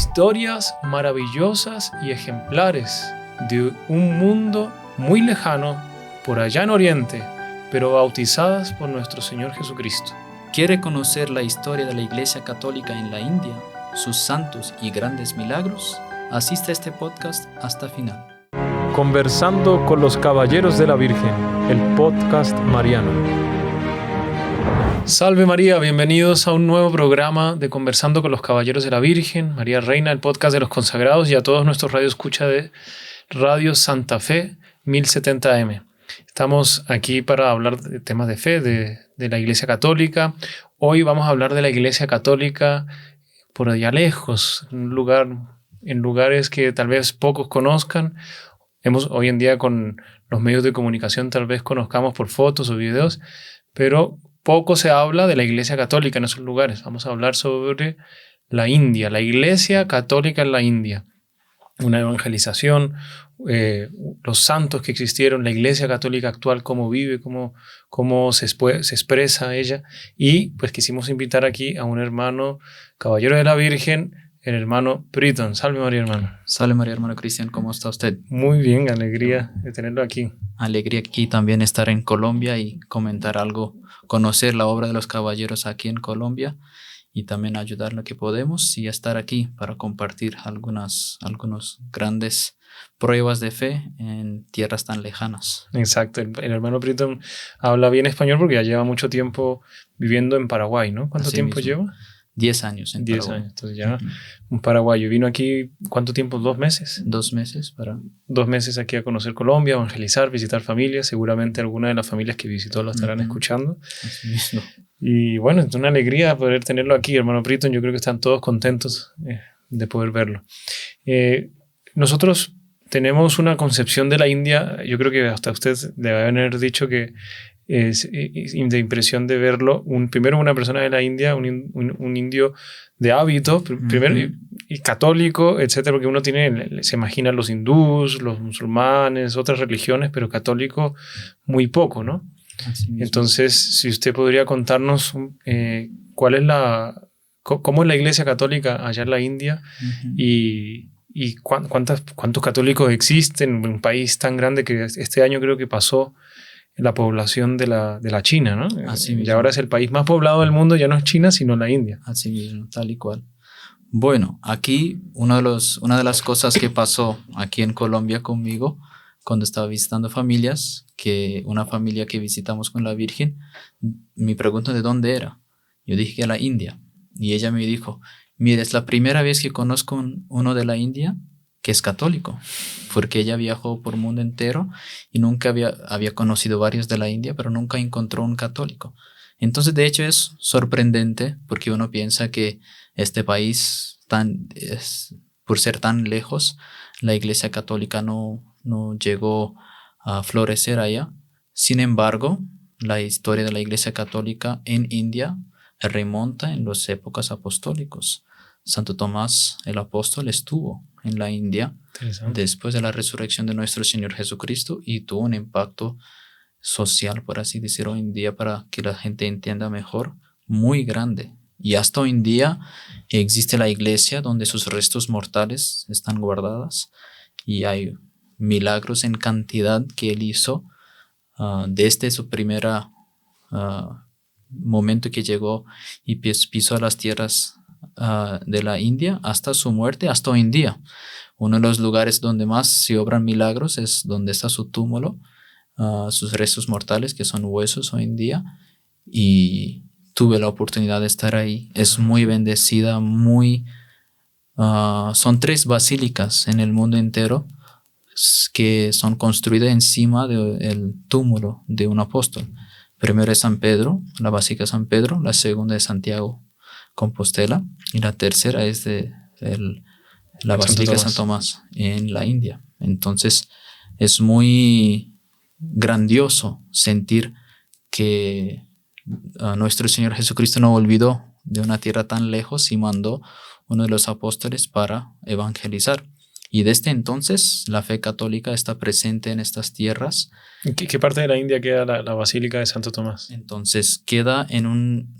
historias maravillosas y ejemplares de un mundo muy lejano por allá en Oriente, pero bautizadas por nuestro Señor Jesucristo. ¿Quiere conocer la historia de la Iglesia Católica en la India, sus santos y grandes milagros? Asista a este podcast hasta final. Conversando con los Caballeros de la Virgen, el podcast mariano. Salve María, bienvenidos a un nuevo programa de Conversando con los Caballeros de la Virgen, María Reina, el podcast de los consagrados, y a todos nuestros radioescucha de Radio Santa Fe 1070M. Estamos aquí para hablar de temas de fe, de la Iglesia Católica. Hoy vamos a hablar de la Iglesia Católica por allá lejos, en lugares que tal vez pocos conozcan. Hoy en día con los medios de comunicación tal vez conozcamos por fotos o videos, pero poco se habla de la Iglesia Católica en esos lugares. Vamos a hablar sobre la India, la Iglesia Católica en la India. Una evangelización, los santos que existieron, la Iglesia Católica actual, cómo vive, cómo se expresa ella. Y pues quisimos invitar aquí a un hermano caballero de la Virgen, el hermano Priton. Salve María, hermano. Salve María, hermano Cristian, ¿cómo está usted? Muy bien, alegría de tenerlo aquí. Alegría aquí también estar en Colombia y comentar algo, conocer la obra de los caballeros aquí en Colombia y también ayudar lo que podemos y estar aquí para compartir algunas grandes pruebas de fe en tierras tan lejanas. Exacto, el hermano Priton habla bien español porque ya lleva mucho tiempo viviendo en Paraguay, ¿no? ¿Cuánto tiempo lleva? 10 años en Paraguay. 10 años, entonces ya un paraguayo. ¿Vino aquí cuánto tiempo? ¿2 meses? 2 meses para... 2 meses aquí a conocer Colombia, evangelizar, visitar familias. Seguramente alguna de las familias que visitó lo estarán escuchando. Así mismo. Y bueno, es una alegría poder tenerlo aquí, hermano Priton. Yo creo que están todos contentos de poder verlo. Nosotros tenemos una concepción de la India, yo creo que hasta usted debe haber dicho que es de impresión de verlo, primero una persona de la India, un indio de hábito, primero y católico, etcétera, porque uno se imagina los hindús, los musulmanes, otras religiones, pero católico muy poco, ¿no? Entonces, si usted podría contarnos cómo es la Iglesia Católica allá en la India y cuántos católicos existen en un país tan grande que este año creo que pasó la población de la China, ¿no? Así mismo. Y ahora es el país más poblado del mundo, ya no es China, sino la India. Así mismo, tal y cual. Bueno, aquí una de las cosas que pasó aquí en Colombia conmigo, cuando estaba visitando familias, que una familia que visitamos con la Virgen, me preguntó de dónde era. Yo dije que era la India. Y ella me dijo, mire, es la primera vez que conozco uno de la India que es católico, porque ella viajó por el mundo entero y nunca había conocido varios de la India, pero nunca encontró un católico. Entonces, de hecho, es sorprendente porque uno piensa que este país, por ser tan lejos, la Iglesia Católica no llegó a florecer allá. Sin embargo, la historia de la Iglesia Católica en India remonta en las épocas apostólicas. Santo Tomás el apóstol estuvo en la India después de la resurrección de nuestro Señor Jesucristo y tuvo un impacto social, por así decirlo, hoy en día, para que la gente entienda mejor, muy grande. Y hasta hoy en día existe la iglesia donde sus restos mortales están guardadas y hay milagros en cantidad que él hizo desde su primera momento que llegó y pisó a las tierras de la India hasta su muerte, hasta hoy en día. Uno de los lugares donde más se obran milagros es donde está su túmulo, sus restos mortales, que son huesos hoy en día, y tuve la oportunidad de estar ahí. Es muy bendecida, son 3 basílicas en el mundo entero que son construidas encima del túmulo de un apóstol. Primero es San Pedro, la Basílica de San Pedro, la segunda es Santiago Compostela y la tercera es la Basílica de San Tomás en la India. Entonces es muy grandioso sentir que nuestro Señor Jesucristo no olvidó de una tierra tan lejos y mandó uno de los apóstoles para evangelizar. Y desde entonces la fe católica está presente en estas tierras. ¿En qué parte de la India queda la Basílica de Santo Tomás? Entonces queda en un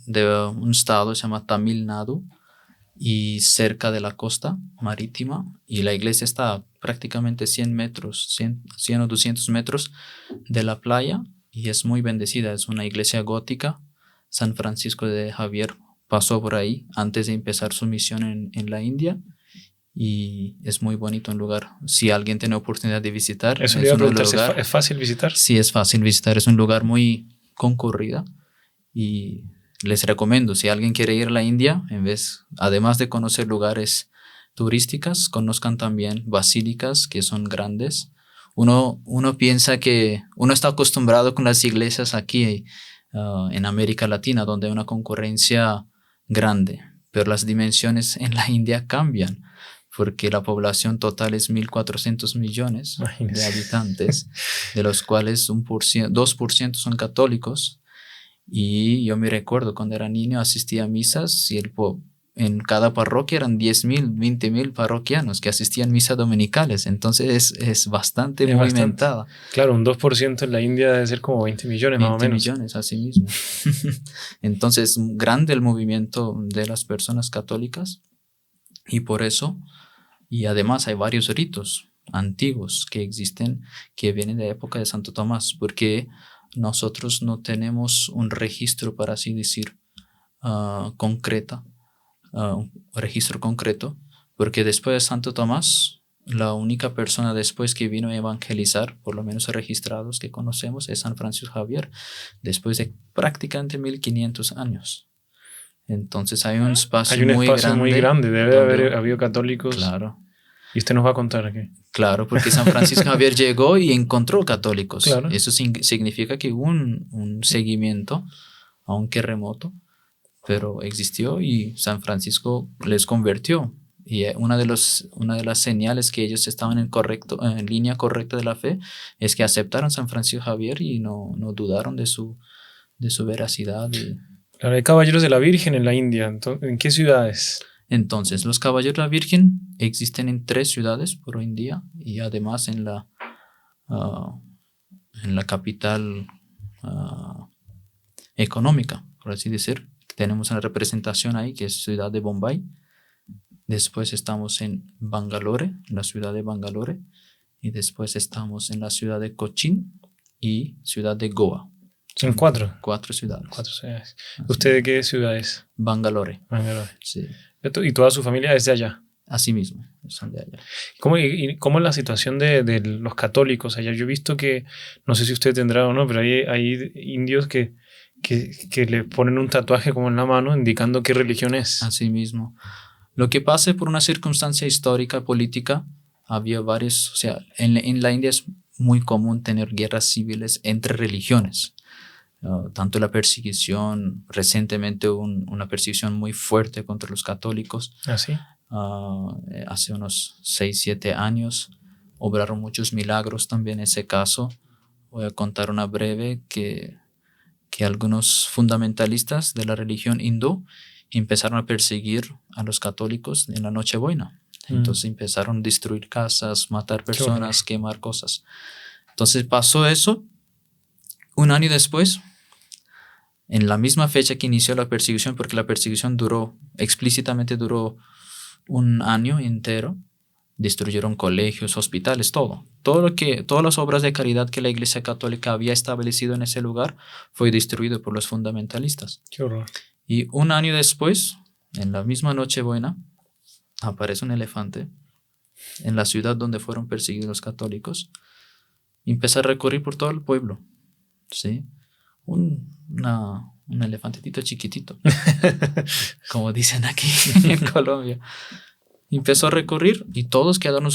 estado que se llama Tamil Nadu y cerca de la costa marítima, y la iglesia está prácticamente 100 metros, 100 o 200 metros de la playa, y es muy bendecida. Es una iglesia gótica. San Francisco de Javier pasó por ahí antes de empezar su misión en la India, y es muy bonito un lugar. Si alguien tiene oportunidad de visitar, Eso es le iba a uno de preguntar, los lugares. ¿es fácil visitar? Sí, es fácil visitar, es un lugar muy concurrido, y les recomiendo, si alguien quiere ir a la India, además de conocer lugares turísticos, conozcan también basílicas que son grandes. Uno piensa que uno está acostumbrado con las iglesias aquí en América Latina, donde hay una concurrencia grande, pero las dimensiones en la India cambian, porque la población total es 1.400 millones de Imagínese. habitantes, de los cuales 2% son católicos. Y yo me recuerdo cuando era niño asistía a misas, y en cada parroquia eran 10.000, 20.000 parroquianos que asistían a misas dominicales. Entonces es bastante Es bastante. movimentada. Claro, un 2% en la India debe ser como 20 millones más o 20 menos. millones, así mismo. Entonces, grande el movimiento de las personas católicas, y por eso, y además hay varios ritos antiguos que existen, que vienen de la época de Santo Tomás, porque nosotros no tenemos un registro, para así decir, un registro concreto, porque después de Santo Tomás, la única persona después que vino a evangelizar, por lo menos registrados que conocemos, es San Francisco Javier, después de prácticamente 1500 años. Entonces hay un espacio, Hay un espacio muy grande, debe haber habido católicos. Claro. Y usted nos va a contar aquí. Claro, porque San Francisco Javier llegó y encontró católicos. Claro. Eso significa que hubo un seguimiento, aunque remoto, pero existió, y San Francisco les convirtió. Y una de las señales que ellos estaban en línea correcta de la fe es que aceptaron San Francisco Javier y no dudaron de su veracidad. Claro, hay caballeros de la Virgen en la India. ¿En qué ciudades? Entonces, los Caballeros de la Virgen existen en 3 ciudades por hoy en día, y además en la capital económica, por así decir. Tenemos una representación ahí, que es ciudad de Bombay. Después estamos en Bangalore, la ciudad de Bangalore. Y después estamos en la ciudad de Cochin y ciudad de Goa. Son 4. 4 ciudades. 4 ciudades. Así. ¿Usted de qué ciudad es? Bangalore. Bangalore. Sí. ¿Y toda su familia es de allá? Así mismo, son de allá. ¿Cómo es la situación de los católicos allá? Yo he visto que, no sé si usted tendrá o no, pero hay indios que le ponen un tatuaje como en la mano indicando qué religión es. Así mismo. Lo que pasa por una circunstancia histórica, política, había varios, o sea, en la India es muy común tener guerras civiles entre religiones. Tanto la persecución, recientemente una persecución muy fuerte contra los católicos. ¿Ah, sí? Hace unos 6-7 años obraron muchos milagros también en ese caso. Voy a contar una breve que algunos fundamentalistas de la religión hindú empezaron a perseguir a los católicos en la Nochebuena. Entonces empezaron a destruir casas, matar personas, quemar cosas. Entonces pasó eso. Un año después, en la misma fecha que inició la persecución, porque la persecución explícitamente duró un año entero, destruyeron colegios, hospitales, todas las obras de caridad que la Iglesia Católica había establecido en ese lugar fue destruido por los fundamentalistas. Qué horror. Y un año después, en la misma Nochebuena, aparece un elefante en la ciudad donde fueron perseguidos los católicos. Empieza a recorrer por todo el pueblo, ¿sí? Un elefantito chiquitito, como dicen aquí en Colombia. Empezó a recorrer y todos quedaron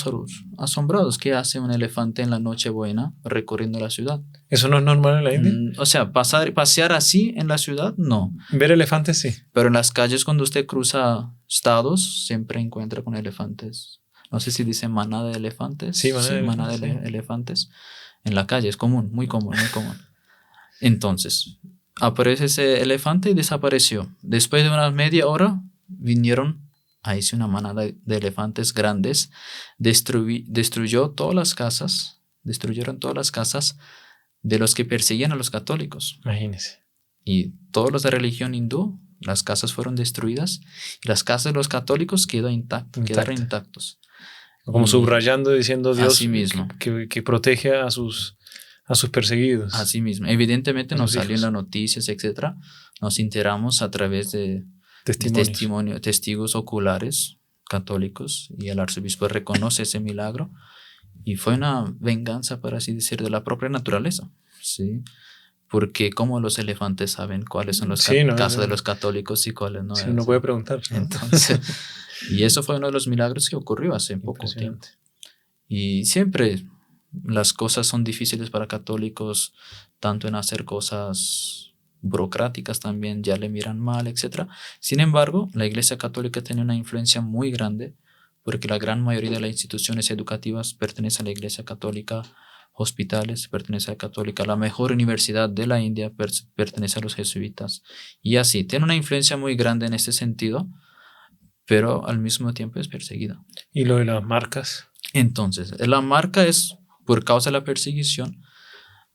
asombrados. ¿Qué hace un elefante en la Nochebuena recorriendo la ciudad? ¿Eso no es normal en la India? O sea, pasear así en la ciudad, no. Ver elefantes, sí. Pero en las calles, cuando usted cruza estados, siempre encuentra con elefantes. No sé si dice manada de elefantes. Sí, manada de elefantes. En la calle es común, muy común, muy común. Entonces, aparece ese elefante y desapareció. Después de una media hora, vinieron ahí sí una manada de elefantes grandes, destruyeron todas las casas de los que perseguían a los católicos. Imagínese. Y todos los de religión hindú las casas fueron destruidas y las casas de los católicos quedaron intactos. Como subrayando, diciendo Dios así mismo. Que protege a sus perseguidos. Así mismo. Evidentemente nos salió en las noticias, etcétera. Nos enteramos a través de testigos oculares católicos y el arzobispo reconoce ese milagro y fue una venganza, por así decir, de la propia naturaleza, ¿sí? Porque como los elefantes saben cuáles son las casas de los católicos y cuáles no. Sí, uno puede preguntar. Entonces, y eso fue uno de los milagros que ocurrió hace poco tiempo. Y siempre las cosas son difíciles para católicos, tanto en hacer cosas burocráticas también, ya le miran mal, etc. Sin embargo, la Iglesia Católica tiene una influencia muy grande porque la gran mayoría de las instituciones educativas pertenece a la Iglesia Católica, hospitales pertenece a la Católica, la mejor universidad de la India pertenece a los jesuitas y así, tiene una influencia muy grande en ese sentido, pero al mismo tiempo es perseguida. ¿Y lo de las marcas? Entonces, la marca es por causa de la perseguición.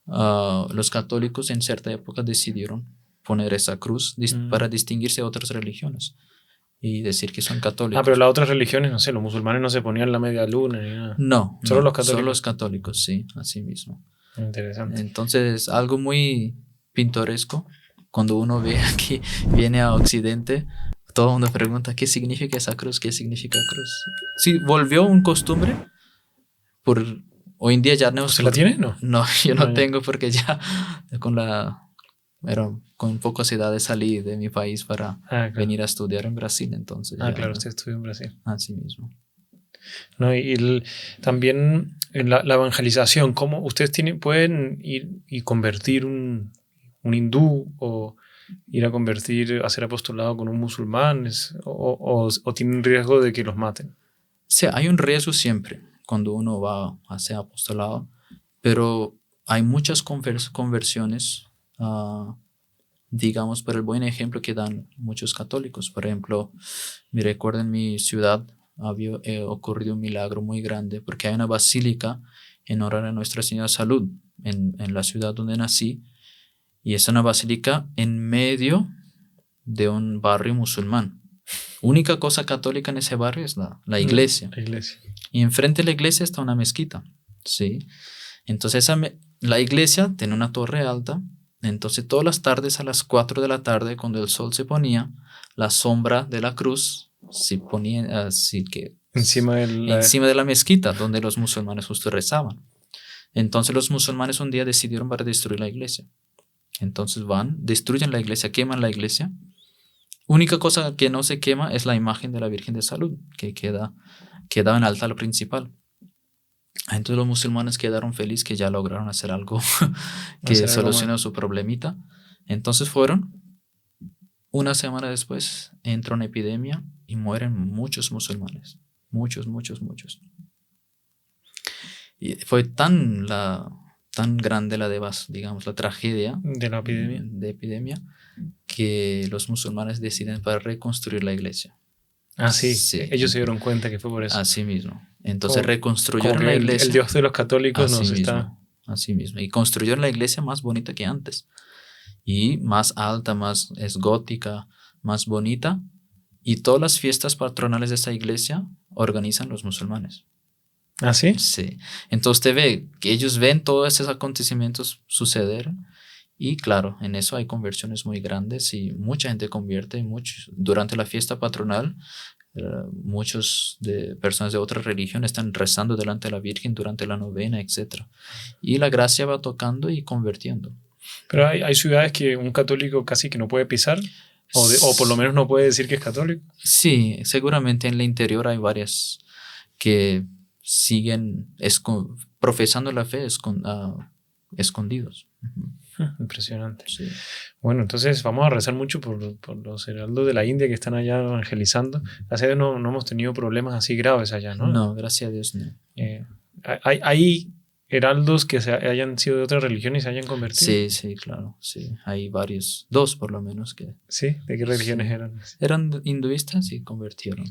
Los católicos en cierta época decidieron poner esa cruz para distinguirse de otras religiones y decir que son católicos. Pero las otras religiones, no sé, los musulmanes no se ponían la media luna ni nada. No, solo los católicos. Solo los católicos, sí, así mismo. Interesante. Entonces, algo muy pintoresco. Cuando uno ve aquí, viene a Occidente, todo el mundo pregunta ¿qué significa esa cruz? ¿Qué significa cruz? Sí, volvió un costumbre hoy en día ya no. ¿Se la tiene? No, yo no tengo porque ya con pocas edades salí de mi país para venir a estudiar en Brasil, entonces. Claro, usted estudió en Brasil. Así mismo. No, también la evangelización, ¿cómo ustedes pueden ir y convertir un hindú o ir a hacer apostolado con un musulmán o tienen riesgo de que los maten? Sí, hay un riesgo siempre cuando uno va a hacer apostolado, pero hay muchas conversiones, digamos, por el buen ejemplo que dan muchos católicos. Por ejemplo, me recuerdo en mi ciudad había ocurrido un milagro muy grande porque hay una basílica en honor a Nuestra Señora Salud en la ciudad donde nací y es una basílica en medio de un barrio musulmán. Única cosa católica en ese barrio es la iglesia. La iglesia. Y enfrente de la iglesia está una mezquita, ¿sí? Entonces la iglesia tiene una torre alta, entonces todas las tardes a las 4 de la tarde, cuando el sol se ponía, la sombra de la cruz se ponía así que encima de la mezquita, donde los musulmanes justo rezaban. Entonces los musulmanes un día decidieron para destruir la iglesia. Entonces destruyen la iglesia, queman la iglesia. Única cosa que no se quema es la imagen de la Virgen de Salud, que quedaba en el altar principal. Entonces los musulmanes quedaron felices que ya lograron hacer algo que solucionó su problemita. Entonces fueron. Una semana después entra una epidemia y mueren muchos musulmanes. Muchos. Y fue tan grande la tragedia de epidemia que los musulmanes deciden para reconstruir la iglesia. Sí. Ellos se dieron cuenta que fue por eso. Así mismo. Entonces reconstruyeron la iglesia. El Dios de los católicos Así mismo. Y construyeron la iglesia más bonita que antes. Y más alta, es gótica, más bonita. Y todas las fiestas patronales de esa iglesia organizan los musulmanes. ¿Ah, sí? Sí. Entonces usted ve que ellos ven todos esos acontecimientos suceder. Y claro, en eso hay conversiones muy grandes y mucha gente convierte. Durante la fiesta patronal, muchos personas de otra religión están rezando delante de la Virgen durante la novena, etc. Y la gracia va tocando y convirtiendo. Pero hay ciudades que un católico casi que no puede pisar, o por lo menos no puede decir que es católico. Sí, seguramente en el interior hay varias que siguen profesando la fe escondidos. Impresionante. Sí. Bueno, entonces vamos a rezar mucho por los heraldos de la India que están allá evangelizando. Gracias a Dios no hemos tenido problemas así graves allá, ¿no? No, gracias a Dios no. ¿Hay heraldos que hayan sido de otra religión y se hayan convertido? Sí, claro. Sí. Hay varios, 2 por lo menos. ¿Sí? ¿De qué religiones eran? Eran hinduistas y convirtieron.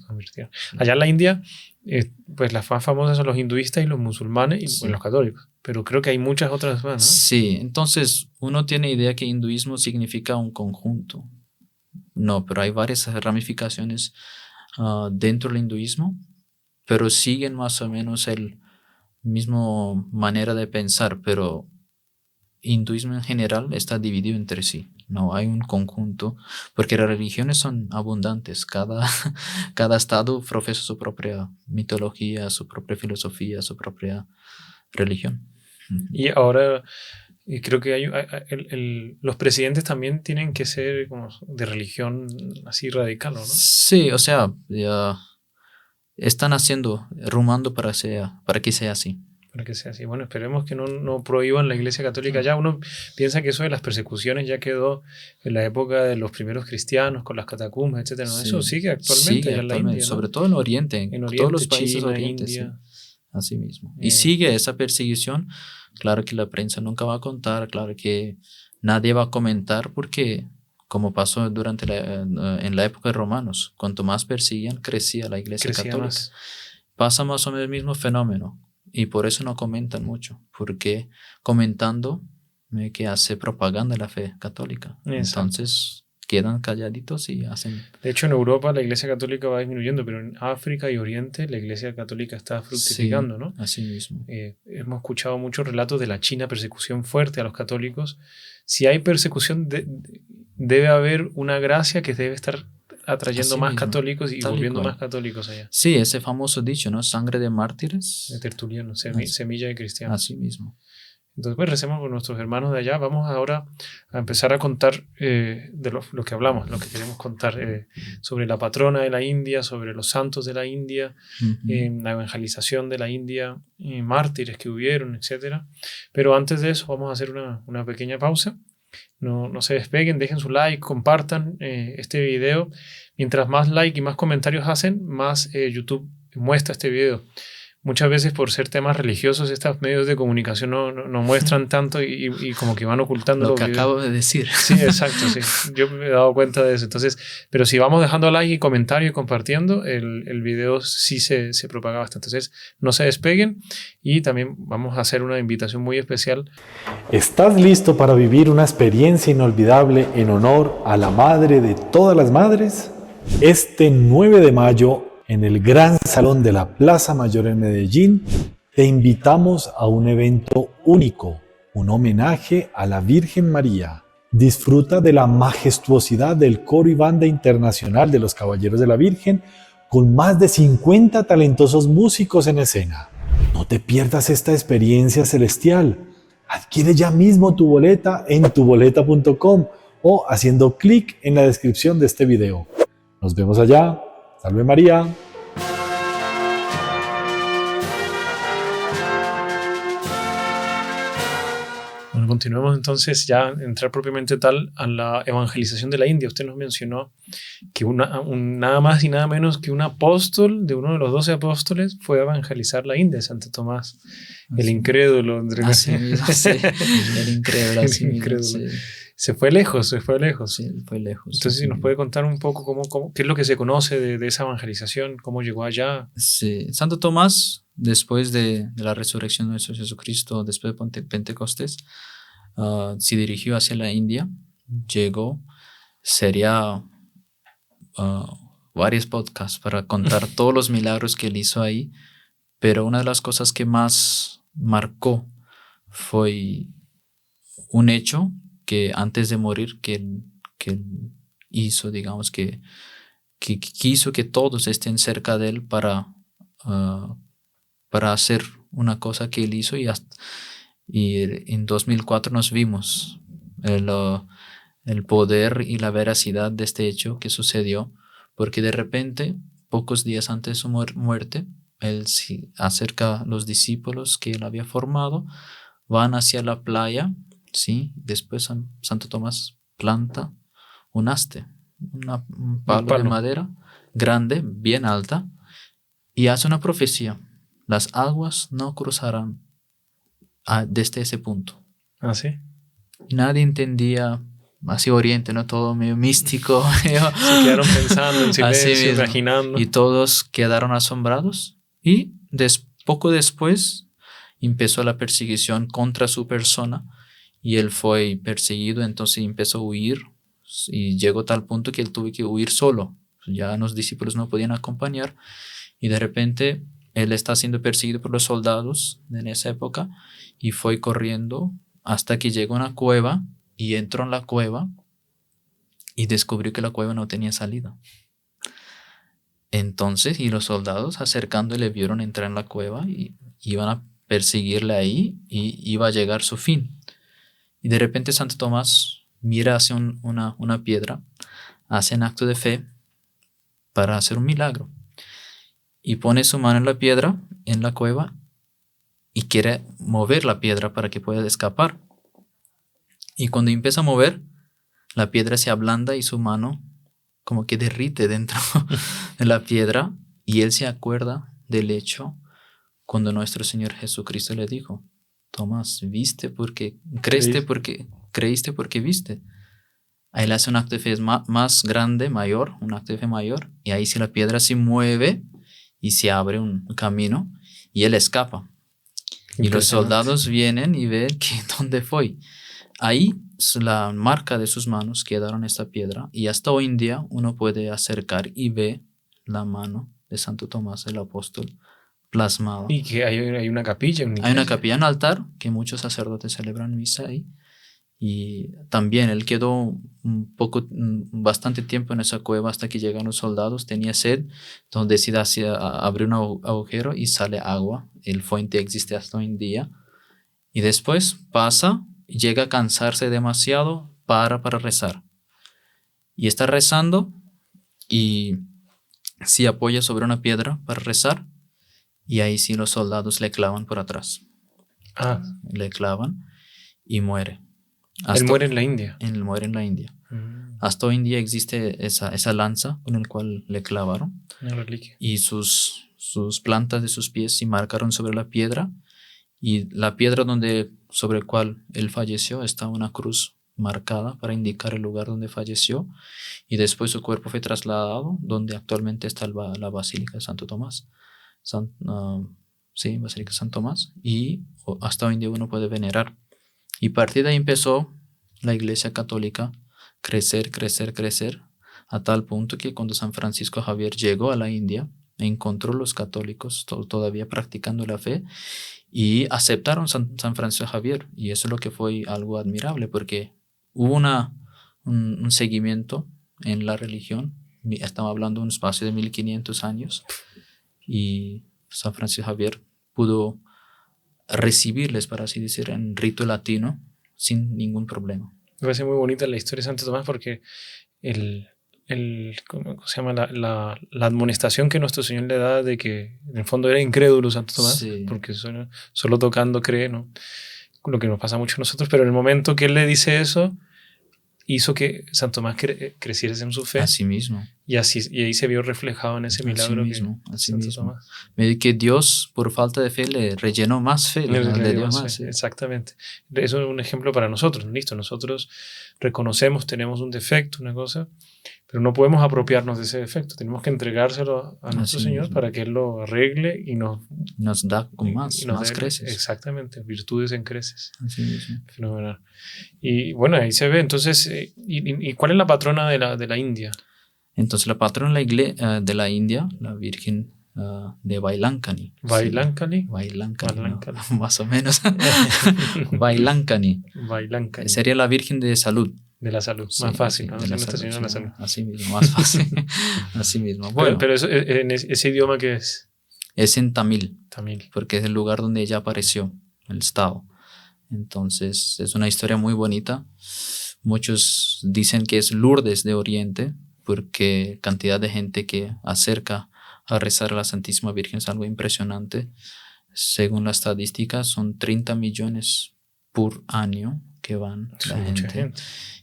Allá en la India, pues las más famosas son los hinduistas y los musulmanes y los católicos. Pero creo que hay muchas otras más, ¿no? Sí, entonces uno tiene idea que hinduismo significa un conjunto. no, pero hay varias ramificaciones dentro del hinduismo, pero siguen más o menos el mismo manera de pensar, pero hinduismo en general está dividido entre sí. No hay un conjunto, porque las religiones son abundantes. Cada estado profesa su propia mitología, su propia filosofía, su propia religión. Y ahora creo que los presidentes también tienen que ser como de religión así radical, ¿no? Sí, o sea, ya están rumando para que sea así. Para que sea así. Bueno, esperemos que no prohíban la Iglesia Católica ya. Uno piensa que eso de las persecuciones ya quedó en la época de los primeros cristianos con las catacumbas, etcétera. ¿No? Sí, eso sigue actualmente allá en la India, ¿no? sobre todo en Oriente, En todos Oriente, los países China, orientes, sí, India. así mismo. Y sigue esa persecución. Claro que la prensa nunca va a contar, claro que nadie va a comentar porque, como pasó en la época de romanos, cuanto más perseguían, crecía la Iglesia Católica. Más. Pasa más o menos el mismo fenómeno y por eso no comentan mucho, porque comentando que hace propaganda de la fe católica. Exacto. Entonces quedan calladitos y hacen... De hecho, en Europa la Iglesia Católica va disminuyendo, pero en África y Oriente la Iglesia Católica está fructificando, sí, ¿no? Así mismo. Hemos escuchado muchos relatos de la China, persecución fuerte a los católicos. Si hay persecución, debe haber una gracia que debe estar atrayendo Así más mismo, católicos y tal y volviendo cual. más católicos allá. Sí, ese famoso dicho, ¿no? Sangre de mártires. De Tertuliano, semilla de cristianos. Así mismo. Entonces, pues recemos por nuestros hermanos de allá. Vamos ahora a empezar a contar de lo que hablamos, lo que queremos contar sobre la patrona de la India, sobre los santos de la India, la evangelización de la India, mártires que hubieron, etc. Pero antes de eso vamos a hacer una pequeña pausa. No se despeguen, dejen su like, compartan este video. Mientras más like y más comentarios hacen, más YouTube muestra este video. Muchas veces por ser temas religiosos estos medios de comunicación no muestran tanto y como que van ocultando lo los que videos. acabo de decir. Sí, exacto, sí. Yo me he dado cuenta de eso. Entonces, pero si vamos dejando like y comentario y compartiendo, el video sí se propaga bastante. Entonces, no se despeguen y también vamos a hacer una invitación muy especial. ¿Estás listo para vivir una experiencia inolvidable en honor a la Madre de todas las madres? Este 9 de mayo, en el Gran Salón de la Plaza Mayor en Medellín, te invitamos a un evento único, un homenaje a la Virgen María. Disfruta de la majestuosidad del coro y banda internacional de los Caballeros de la Virgen, con más de 50 talentosos músicos en escena. No te pierdas esta experiencia celestial. Adquiere ya mismo tu boleta en tuboleta.com o haciendo clic en la descripción de este video. Nos vemos allá. ¡Salve María! Bueno, continuemos entonces ya a entrar propiamente tal a la evangelización de la India. Usted nos mencionó que nada más y nada menos que un apóstol de uno de los 12 apóstoles fue a evangelizar la India, Santo Tomás, el incrédulo. Así mismo, sí, el incrédulo. Así el incrédulo. Mismo, sí. Se fue lejos. Sí, fue lejos. Entonces, si nos puede contar un poco qué es lo que se conoce de esa evangelización, cómo llegó allá. Sí, Santo Tomás, después de la resurrección de nuestro Jesucristo, después de Pentecostés, se dirigió hacia la India, llegó, sería varios podcasts para contar todos los milagros que él hizo ahí, pero una de las cosas que más marcó fue un hecho que antes de morir que él hizo, digamos, que quiso que todos estén cerca de él para hacer una cosa que él hizo y en 2004 nos vimos el poder y la veracidad de este hecho que sucedió, porque de repente, pocos días antes de su muerte, él se acerca a los discípulos que él había formado, van hacia la playa, ¿sí? Después Santo Tomás planta un haste, un palo de madera grande, bien alta, y hace una profecía: las aguas no cruzarán desde ese punto. ¿Ah, sí? Nadie entendía, así Oriente, ¿no? Todo medio místico. Se quedaron pensando en silencio, imaginando. Y todos quedaron asombrados. Y poco después empezó la persecución contra su persona y él fue perseguido, entonces empezó a huir, y llegó a tal punto que él tuvo que huir solo. Ya los discípulos no podían acompañar y de repente él está siendo perseguido por los soldados en esa época y fue corriendo hasta que llegó a una cueva y entró en la cueva y descubrió que la cueva no tenía salida. Entonces, y los soldados acercándole vieron entrar en la cueva y iban a perseguirle ahí y iba a llegar su fin. Y de repente Santo Tomás mira hacia una piedra, hace un acto de fe para hacer un milagro. Y pone su mano en la piedra, en la cueva, y quiere mover la piedra para que pueda escapar. Y cuando empieza a mover, la piedra se ablanda y su mano como que derrite dentro de la piedra. Y él se acuerda del hecho cuando nuestro Señor Jesucristo le dijo: Tomás, creíste porque viste. Ahí le hace un acto de fe más grande, mayor, un acto de fe mayor, y ahí sí la piedra se mueve y se abre un camino y él escapa. Y los soldados vienen y ven que dónde fue. Ahí la marca de sus manos quedaron esta piedra y hasta hoy en día uno puede acercar y ve la mano de Santo Tomás el apóstol plasmada. Y que hay una capilla. Hay una capilla, un altar que muchos sacerdotes celebran misa ahí. Y también él quedó bastante tiempo en esa cueva hasta que llegaron los soldados, tenía sed, entonces decide abrir un agujero y sale agua. El fuente existe hasta hoy en día. Y después pasa, llega a cansarse demasiado, para rezar. Y está rezando y se apoya sobre una piedra para rezar. Y ahí sí los soldados le clavan por atrás. Le clavan y muere. Él muere en la India. Él muere en la India. Hasta hoy en día existe esa lanza con la cual le clavaron. Una reliquia. Y sus plantas de sus pies se marcaron sobre la piedra. Y la piedra sobre la cual él falleció está una cruz marcada para indicar el lugar donde falleció. Y después su cuerpo fue trasladado donde actualmente está la Basílica de Santo Tomás. Basílica de San Tomás. Y hasta hoy en día uno puede venerar. Y a partir de ahí empezó la Iglesia Católica crecer, a tal punto que cuando San Francisco Javier llegó a la India, encontró los católicos todavía practicando la fe y aceptaron San Francisco Javier. Y eso es lo que fue algo admirable, porque hubo un seguimiento en la religión. Estamos hablando de un espacio de 1500 años y San Francisco Javier pudo recibirles, para así decir, en rito latino sin ningún problema. Me parece muy bonita la historia de Santo Tomás porque ¿cómo se llama? La admonestación que nuestro Señor le da de que en el fondo era incrédulo Santo Tomás, sí, porque solo tocando cree, ¿no? Lo que nos pasa mucho a nosotros, pero en el momento que él le dice eso, hizo que Santo Tomás creciese en su fe. Así mismo. Y ahí se vio reflejado en ese milagro. Así mismo. Que Dios, por falta de fe, le rellenó más fe. Le dio más fe. Exactamente. Eso es un ejemplo para nosotros. Listo, nosotros reconocemos, tenemos un defecto, una cosa, pero no podemos apropiarnos de ese defecto. Tenemos que entregárselo a nuestro Señor para que Él lo arregle y nos da con más creces. Exactamente, virtudes en creces. Así mismo. Fenomenal. Y bueno, ahí se ve. Entonces, ¿y cuál es la patrona de la India? Entonces, la patrona de la India, la Virgen de Vailankani. ¿Vailankani? Vailankani, no, más o menos. Vailankani. Sería la Virgen de Salud. De la salud, sí, más fácil. Sí, ¿no? de la salud. Así mismo, más fácil. Así mismo. Bueno, pero eso, ¿en ese idioma qué es? Es en Tamil. Tamil. Porque es el lugar donde ella apareció, el estado. Entonces, es una historia muy bonita. Muchos dicen que es Lourdes de Oriente, porque cantidad de gente que acerca a rezar a la Santísima Virgen es algo impresionante. Según las estadísticas, son 30 millones por año que van la gente.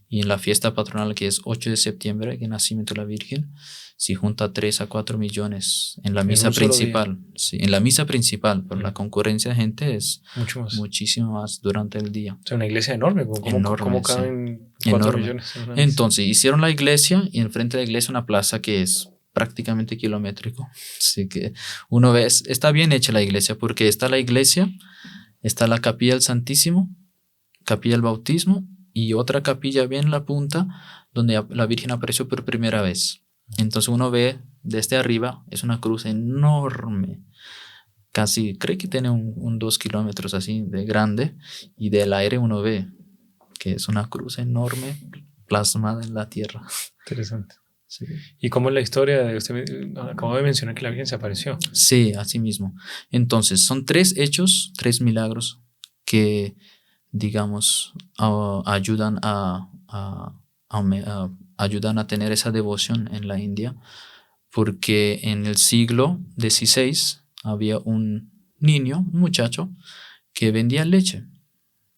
Y en la fiesta patronal, que es 8 de septiembre, que es el nacimiento de la Virgen, si junta 3 a 4 millones en la misa principal. Sí, en la misa principal, pero la concurrencia de gente es muchísimo más durante el día. O sea, una iglesia enorme. ¿Cómo caben 4 millones? Entonces, hicieron la iglesia y enfrente de la iglesia una plaza que es prácticamente kilométrico. Así que uno ve, está bien hecha la iglesia, porque está la iglesia, está la capilla del Santísimo, capilla del Bautismo y otra capilla bien en la punta donde la Virgen apareció por primera vez. Entonces uno ve desde arriba, es una cruz enorme, casi, creo que tiene un 2 kilómetros así de grande, y del aire uno ve que es una cruz enorme plasmada en la tierra. Interesante. Sí. ¿Y cómo es la historia de usted? Acabo de mencionar que la Virgen se apareció. Sí, así mismo. Entonces, son 3 hechos, 3 milagros que, digamos, ayudan ayudan a tener esa devoción en la India, porque en el siglo XVI había un niño, un muchacho, que vendía leche.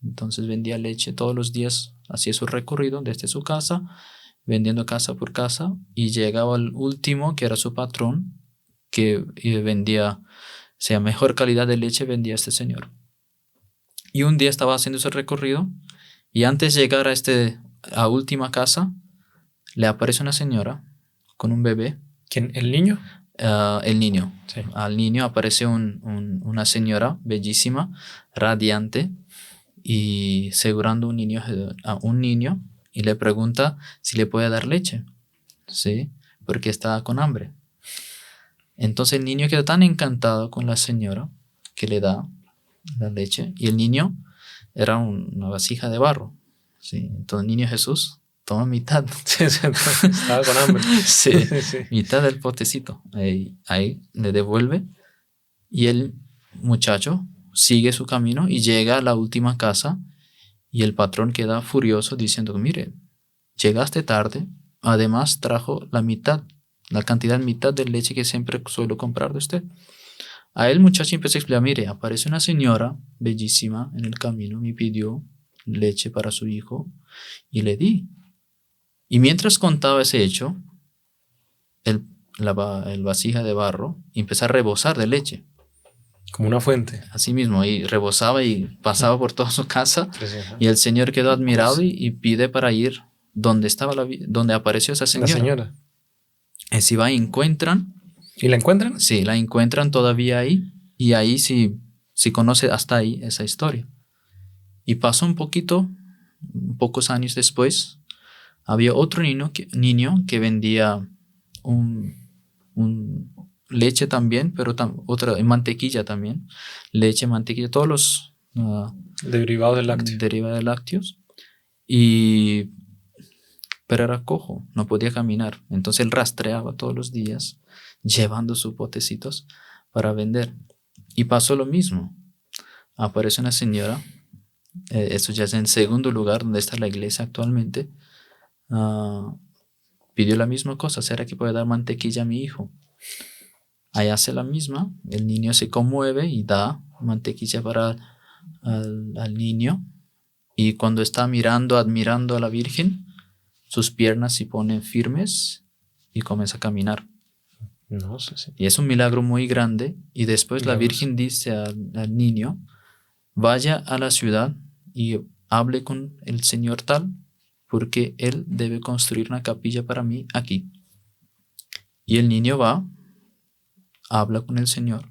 Entonces vendía leche todos los días, hacía su recorrido desde su casa, vendiendo casa por casa, y llegaba al último, que era su patrón, que vendía, sea mejor calidad de leche, vendía este señor. Y un día estaba haciendo ese recorrido, y antes de llegar a última casa, le aparece una señora con un bebé. ¿Quién? ¿El niño? El niño. Sí. Al niño aparece una señora bellísima, radiante, y asegurando a un niño, y le pregunta si le puede dar leche, ¿sí? Porque está con hambre. Entonces el niño queda tan encantado con la señora que le da la leche, y el niño era una vasija de barro, ¿sí? Entonces el niño Jesús toma mitad. Estaba con hambre. Sí, mitad del potecito. Ahí le devuelve, y el muchacho sigue su camino y llega a la última casa, y el patrón queda furioso diciendo: mire, llegaste tarde, además trajo la cantidad mitad de leche que siempre suelo comprar de usted. A él el muchacho empezó a explicar: mire, aparece una señora bellísima en el camino, me pidió leche para su hijo y le di. Y mientras contaba ese hecho, el vasija de barro empezó a rebosar de leche. Como una fuente. Así mismo, y rebosaba y pasaba por toda su casa. Y el señor quedó admirado y pide para ir donde apareció esa señora. La señora. Si va y encuentran. ¿Y la encuentran? Sí, la encuentran todavía ahí, y ahí sí conoce hasta ahí esa historia. Y pasó pocos años después, había otro niño que vendía leche también, pero otra mantequilla también. Leche, mantequilla, todos los derivados de lácteos. Pero era cojo, no podía caminar. Entonces él rastreaba todos los días, llevando sus potecitos para vender. Y pasó lo mismo. Aparece una señora, esto ya es en segundo lugar, donde está la iglesia actualmente. Pidió la misma cosa: ¿será que puede dar mantequilla a mi hijo? Ahí hace la misma, el niño se conmueve y da mantequilla para al niño, y cuando está admirando a la Virgen, sus piernas se ponen firmes y comienza a caminar. No sé si. Y es un milagro muy grande, y después la Virgen dice al niño: vaya a la ciudad y hable con el señor tal, porque él debe construir una capilla para mí aquí. Y el niño va, habla con el Señor.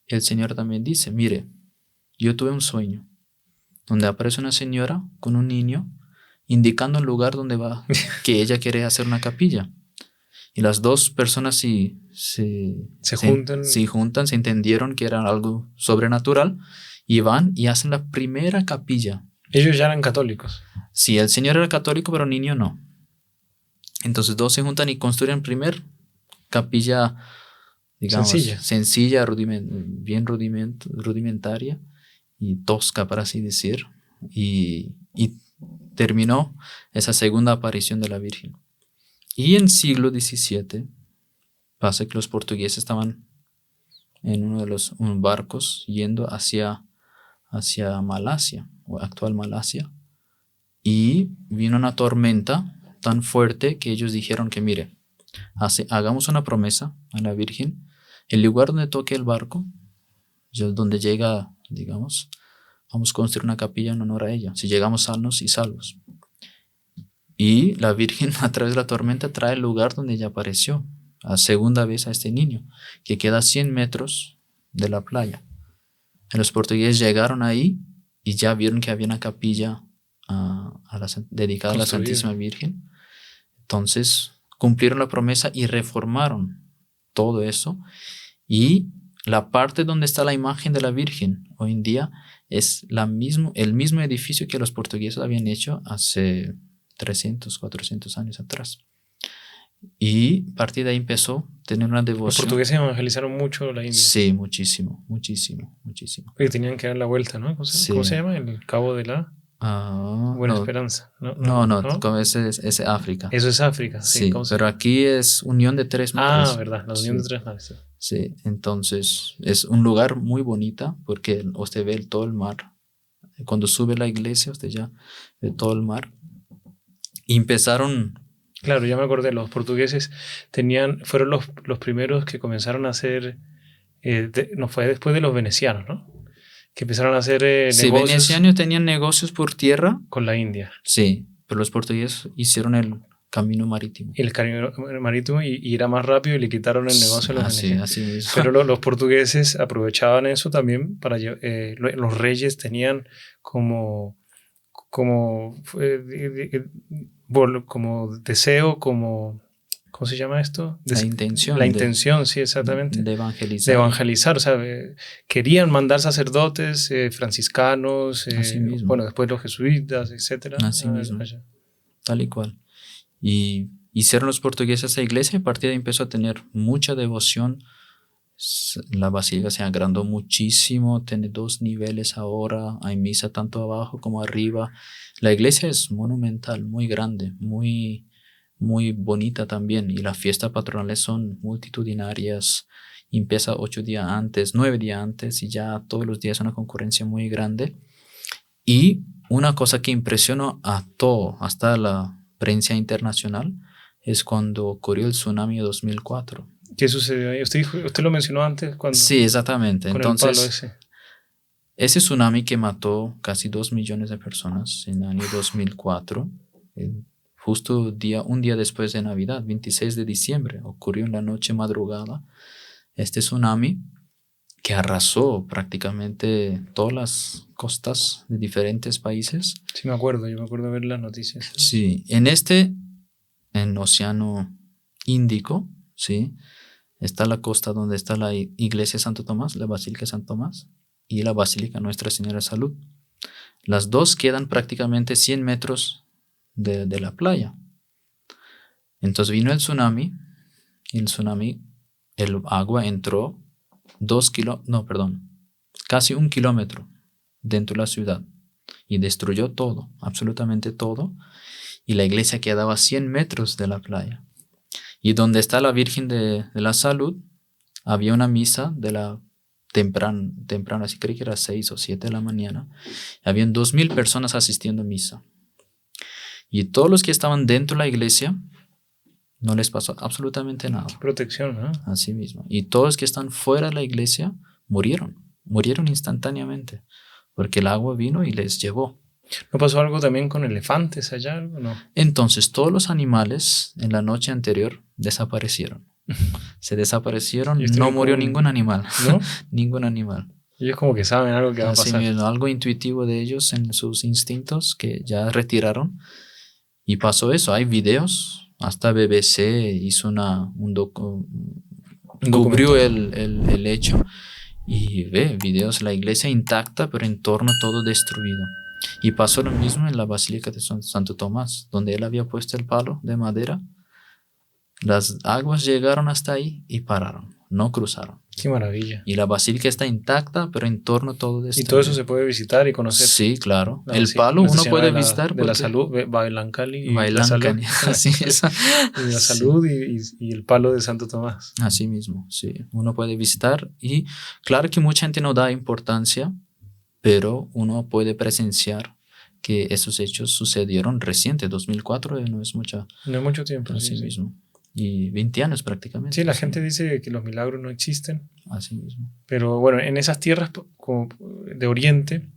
El Señor también dice: mire, yo tuve un sueño donde aparece una señora con un niño indicando el lugar donde va, que ella quiere hacer una capilla. Y las dos personas se juntan, se entendieron que era algo sobrenatural, y van y hacen la primera capilla. Ellos ya eran católicos. Sí, el señor era católico, pero el niño no. Entonces dos se juntan y construyen primer capilla, digamos, sencilla, bien rudimentaria y tosca, para así decir. Y terminó esa segunda aparición de la Virgen. Y en siglo XVII pasa que los portugueses estaban en uno de los barcos yendo hacia Malasia, o actual Malasia, y vino una tormenta tan fuerte que ellos dijeron que: mire, hagamos una promesa a la Virgen, el lugar donde toque el barco, donde llega, digamos, vamos a construir una capilla en honor a ella, si llegamos sanos y salvos. Y la Virgen, a través de la tormenta, trae el lugar donde ella apareció a segunda vez a este niño, que queda a 100 metros de la playa. Los portugueses llegaron ahí y ya vieron que había una capilla dedicada a la Construida. Santísima Virgen. Entonces cumplieron la promesa y reformaron todo eso. Y la parte donde está la imagen de la Virgen hoy en día es el mismo edificio que los portugueses habían hecho hace 300, 400 años atrás. Y a partir de ahí empezó a tener una Los devoción. portugueses evangelizaron mucho la India. Sí, muchísimo, muchísimo, muchísimo. Porque tenían que dar la vuelta, ¿no? ¿Cómo se llama? El Cabo de la Buena No, Esperanza. no, como ese es África. Eso es África. Sí, Sí, pero aquí es unión de tres mares. Verdad, la unión Sí. de tres mares. Sí. Sí, entonces es un lugar muy bonito porque usted ve todo el mar. Cuando sube la iglesia, usted ya ve todo el mar. Y empezaron. Claro, ya me acordé, los portugueses fueron los primeros que comenzaron a hacer, no fue después de los venecianos, ¿no? Que empezaron a hacer Sí, negocios venecianos tenían negocios por tierra. con la India. Sí, pero los portugueses hicieron el camino marítimo. Y el camino marítimo y era más rápido y le quitaron el negocio a los venecianos. Así mismo. Pero los portugueses aprovechaban eso también para los reyes tenían como deseo, ¿cómo se llama esto? La intención. La intención, sí, exactamente. De evangelizar. De evangelizar, o sea, querían mandar sacerdotes, franciscanos, Así mismo. bueno, después los jesuitas, etcétera. Así mismo. Tal y cual. Y hicieron los portugueses esa iglesia y a partir de ahí empezó a tener mucha devoción. La basílica se agrandó muchísimo, tiene 2 niveles ahora, hay misa tanto abajo como arriba. La iglesia es monumental, muy grande, muy, muy bonita también y las fiestas patronales son multitudinarias. Empieza 8 días antes, 9 días antes y ya todos los días una concurrencia muy grande. Y una cosa que impresionó a todo, hasta la prensa internacional, es cuando ocurrió el tsunami de 2004. ¿Qué sucedió ahí? Usted lo mencionó antes cuando Sí, exactamente. con Entonces, el palo ese. ese tsunami que mató casi 2 millones de personas en el año 2004, justo un día después de Navidad, 26 de diciembre, ocurrió en la noche madrugada este tsunami que arrasó prácticamente todas las costas de diferentes países. Sí, yo me acuerdo de ver las noticias. Sí, en Océano Índico, sí, está la costa donde está la iglesia de Santo Tomás, la Basílica de Santo Tomás y la Basílica Nuestra Señora de Salud. Las dos quedan prácticamente 100 metros de la playa. Entonces vino el tsunami, el agua entró casi 1 kilómetro dentro de la ciudad y destruyó todo, absolutamente todo, y la iglesia quedaba a 100 metros de la playa. Y donde está la Virgen de la Salud, había una misa de la temprano, así creo que era 6 o 7 de la mañana. Habían 2,000 personas asistiendo a misa. Y todos los que estaban dentro de la iglesia, no les pasó absolutamente nada. Protección, ¿no? Así mismo. Y todos los que están fuera de la iglesia murieron instantáneamente, porque el agua vino y les llevó. ¿No pasó algo también con elefantes allá? No. Entonces todos los animales en la noche anterior desaparecieron. Se desaparecieron, no murió ningún animal. ¿No? Ningún animal. Ellos como que saben algo que va a Así pasar. mismo, algo intuitivo de ellos en sus instintos que ya retiraron. Y pasó eso, hay videos, hasta BBC hizo cubrió el hecho. Y ve videos, la iglesia intacta, pero en torno todo destruido. Y pasó lo mismo en la Basílica de Santo Tomás, donde él había puesto el palo de madera. Las aguas llegaron hasta ahí y pararon, no cruzaron. Qué maravilla. Y la basílica está intacta, pero en torno todo destruido. Y todo eso se puede visitar y conocer. Sí, claro. No, el sí, palo uno puede de visitar. De la salud, Bailancali y Bailancali, la salud. así es. Y la salud y el palo de Santo Tomás. Así mismo, sí. Uno puede visitar y claro que mucha gente no da importancia, pero uno puede presenciar que esos hechos sucedieron reciente, 2004, no es mucho tiempo. Así sí, mismo. Y 20 años prácticamente. Sí, la gente dice que los milagros no existen. Así mismo. Pero bueno, en esas tierras como de Oriente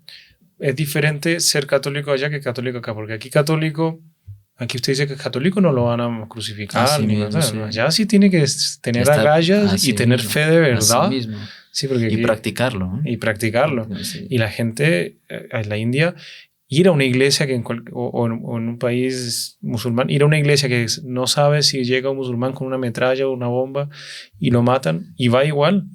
es diferente ser católico allá que católico acá. Porque aquí usted dice que es católico, no lo van a crucificar. Así ni mismo, nada. Sí. Allá sí tiene que tener agallas y tener mismo. fe de verdad. Así mismo. Sí, porque y practicarlo. Y practicarlo. Sí. Y la gente en la India, ir a una iglesia que o en un país musulmán, ir a una iglesia que no sabe si llega un musulmán con una metralla o una bomba y lo matan y va igual.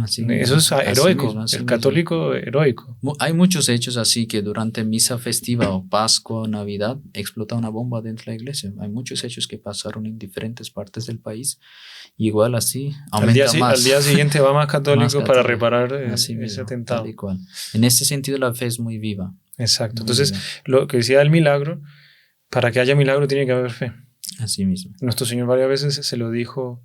Así Eso mismo, es así heroico, mismo, así el mismo. católico heroico. Hay muchos hechos así que durante misa festiva o Pascua o Navidad explota una bomba dentro de la iglesia. Hay muchos hechos que pasaron en diferentes partes del país. Igual así aumenta más. Al día siguiente va más católico Más para católico. reparar Así ese mismo, atentado. tal y cual. En ese sentido la fe es muy viva. Exacto. Muy Entonces, viva. lo que decía del milagro, para que haya milagro tiene que haber fe. Así mismo. Nuestro Señor varias veces se lo dijo,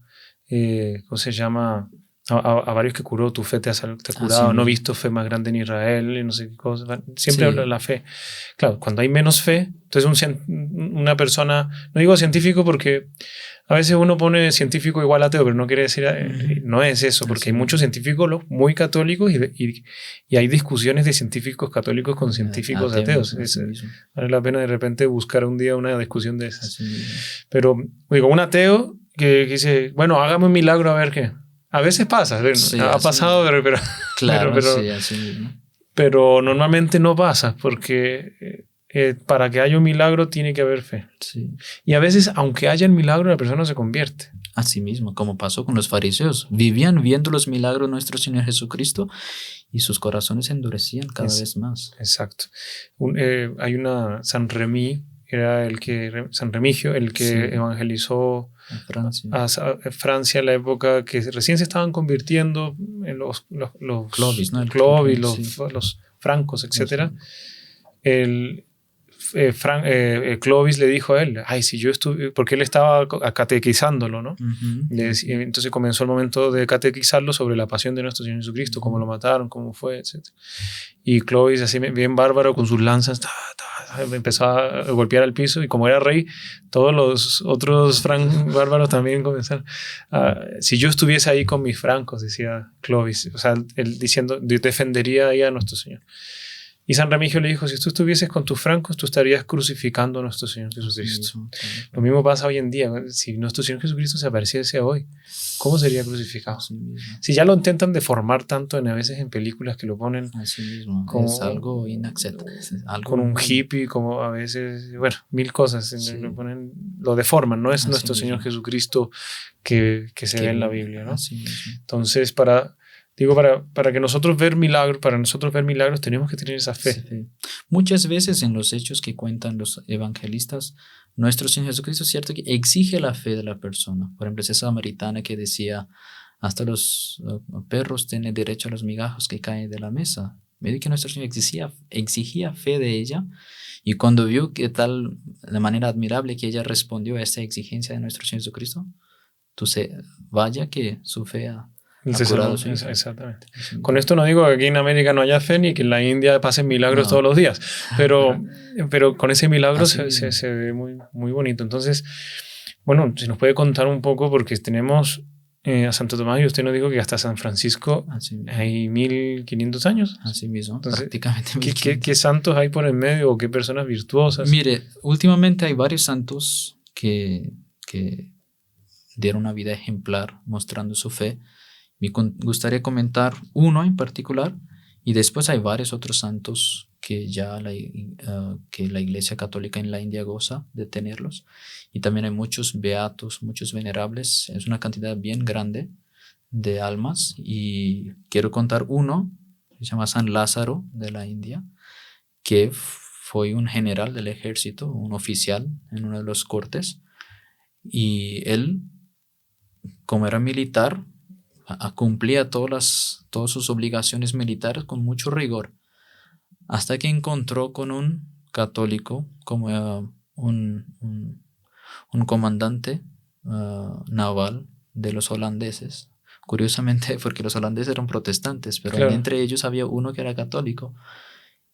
¿cómo se llama? A varios que curó, tu fe te ha curado, Así no he mismo. visto fe más grande en Israel, y no sé qué cosa. Siempre Sí. habla de la fe. Claro, cuando hay menos fe, entonces una persona, no digo científico porque a veces uno pone científico igual ateo, pero no quiere decir, no es eso, porque Así hay muchos científicos muy católicos y hay discusiones de científicos católicos con científicos ateos. Así mismo. Vale la pena de repente buscar un día una discusión de esas. Así mismo. Pero digo, un ateo que dice, bueno, hágame un milagro a ver qué. A veces pasa, Sí, ha así pasado, mismo. pero, Claro, pero, sí, así mismo. pero normalmente no pasa, porque para que haya un milagro tiene que haber fe. Sí. Y a veces, aunque haya el milagro, la persona se convierte. Así mismo, como pasó con los fariseos. Vivían viendo los milagros de nuestro Señor Jesucristo y sus corazones se endurecían cada vez más. Exacto. Hay una San Remigio, San Remigio, el que Sí. evangelizó En Francia. a Francia en la época que recién se estaban convirtiendo en los Clovis, ¿no? El Clovis, Clovis, los francos, etc. Clovis le dijo a él, ay, si yo estuve, porque él estaba catequizándolo, ¿no? Entonces comenzó el momento de catequizarlo sobre la pasión de nuestro Señor Jesucristo, cómo lo mataron, cómo fue, etc. Y Clovis, así bien bárbaro, con sus lanzas, empezó a golpear al piso, y como era rey, todos los otros bárbaros también comenzaron. Si yo estuviese ahí con mis francos, decía Clovis, o sea, él diciendo, defendería ahí a nuestro Señor. Y San Remigio le dijo, si tú estuvieses con tus francos, tú estarías crucificando a nuestro Señor Jesucristo. Lo mismo pasa hoy en día. Si nuestro Señor Jesucristo se apareciese hoy, ¿cómo sería crucificado? Si ya lo intentan deformar tanto a veces en películas que lo ponen así mismo. como, es algo inaceptable. Con un hippie, como a veces, bueno, mil cosas. Sí. Lo deforman, no es así nuestro mismo. Señor Jesucristo que se ve en la Biblia, ¿no? Entonces, para que nosotros ver milagros, tenemos que tener esa fe. Sí. Muchas veces en los hechos que cuentan los evangelistas, nuestro Señor Jesucristo es cierto que exige la fe de la persona. Por ejemplo, esa samaritana que decía, hasta los perros tienen derecho a los migajos que caen de la mesa. Medio que nuestro Señor exigía fe de ella, y cuando vio que de manera admirable que ella respondió a esta exigencia de nuestro Señor Jesucristo, vaya que su fe exactamente. Con esto no digo que aquí en América no haya fe ni que en la India pasen milagros todos los días, pero con ese milagro se ve muy, muy bonito. Entonces, bueno, si nos puede contar un poco, porque tenemos a Santo Tomás, y usted nos dijo que hasta San Francisco hay 1500 años. Así mismo, entonces, prácticamente 1500. ¿Qué santos hay por en medio o qué personas virtuosas? Mire, últimamente hay varios santos que dieron una vida ejemplar mostrando su fe. Me gustaría comentar uno en particular, y después hay varios otros santos que ya que la Iglesia Católica en la India goza de tenerlos, y también hay muchos beatos, muchos venerables. Es una cantidad bien grande de almas, y quiero contar uno que se llama San Lázaro de la India, que fue un general del ejército, un oficial en uno de los cortes, y él, como era militar, cumplía todas sus obligaciones militares con mucho rigor, hasta que encontró con un católico, como un comandante naval de los holandeses. Curiosamente, porque los holandeses eran protestantes, pero claro, entre ellos había uno que era católico,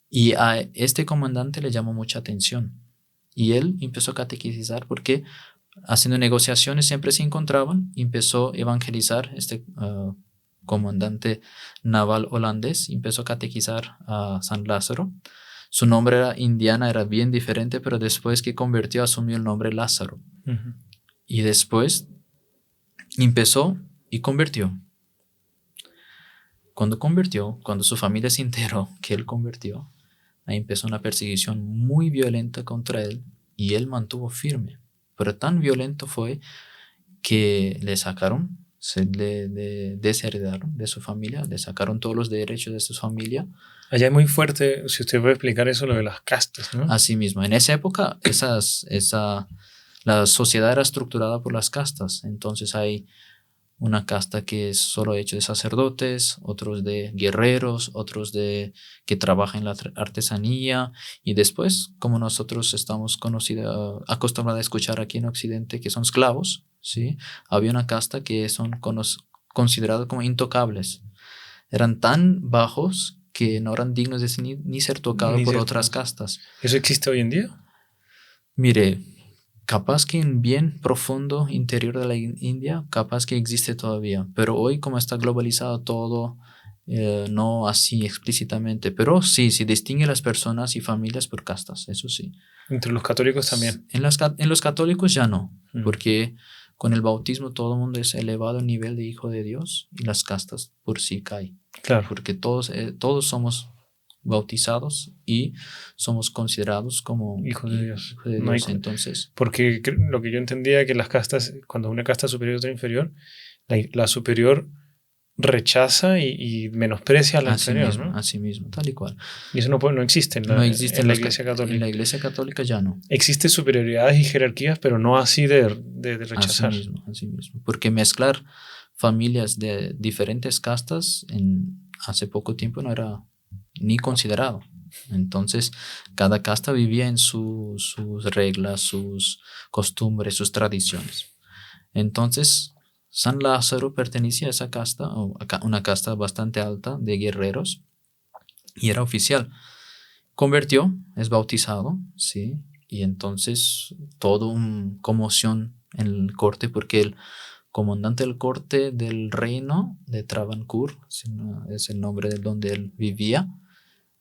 y a este comandante le llamó mucha atención, y él empezó a catequizar, porque haciendo negociaciones siempre se encontraban. Empezó a evangelizar este comandante naval holandés, empezó a catequizar a San Lázaro. Su nombre era indiana, era bien diferente, pero después que convirtió asumió el nombre Lázaro. Y después empezó y convirtió. Cuando su familia se enteró que él convirtió, ahí empezó una persecución muy violenta contra él y él mantuvo firme. Pero tan violento fue que le sacaron, le desheredaron de su familia, le sacaron todos los derechos de su familia. Allá es muy fuerte, si usted puede explicar eso, lo de las castas, ¿no? Así mismo, en esa época la sociedad era estructurada por las castas. Entonces hay una casta que es solo hecho de sacerdotes, otros de guerreros, otros de que trabajan en la artesanía, y después, como nosotros estamos acostumbrados a escuchar aquí en Occidente, que son esclavos, ¿sí? Había una casta que son considerados como intocables. Eran tan bajos que no eran dignos de ni ser tocados por otras castas. ¿Eso existe hoy en día? Mire, capaz que en bien profundo interior de la India, capaz que existe todavía, pero hoy como está globalizado todo, no así explícitamente, pero sí, se distingue las personas y familias por castas, eso sí. ¿Entre los católicos también? En los católicos ya no, porque con el bautismo todo el mundo es elevado al nivel de hijo de Dios y las castas por sí caen. Claro. Porque todos somos bautizados y somos considerados como hijos de Dios. No hay, entonces, porque lo que yo entendía que las castas, cuando una casta superior y otra inferior, la superior rechaza y menosprecia a la inferior, mismo, ¿no? Así mismo, tal y cual. Y eso no existe en la Iglesia Católica. En la Iglesia Católica ya no. Existen superioridades y jerarquías, pero no así de rechazar. Así mismo. Porque mezclar familias de diferentes castas hace poco tiempo no era ni considerado. Entonces, cada casta vivía en sus reglas, sus costumbres, sus tradiciones. Entonces, San Lázaro pertenecía a esa casta, una casta bastante alta de guerreros, y era oficial. Convirtió, es bautizado, ¿sí? Y entonces, toda una conmoción en el corte, porque el comandante del corte del reino de Travancore, es el nombre de donde él vivía,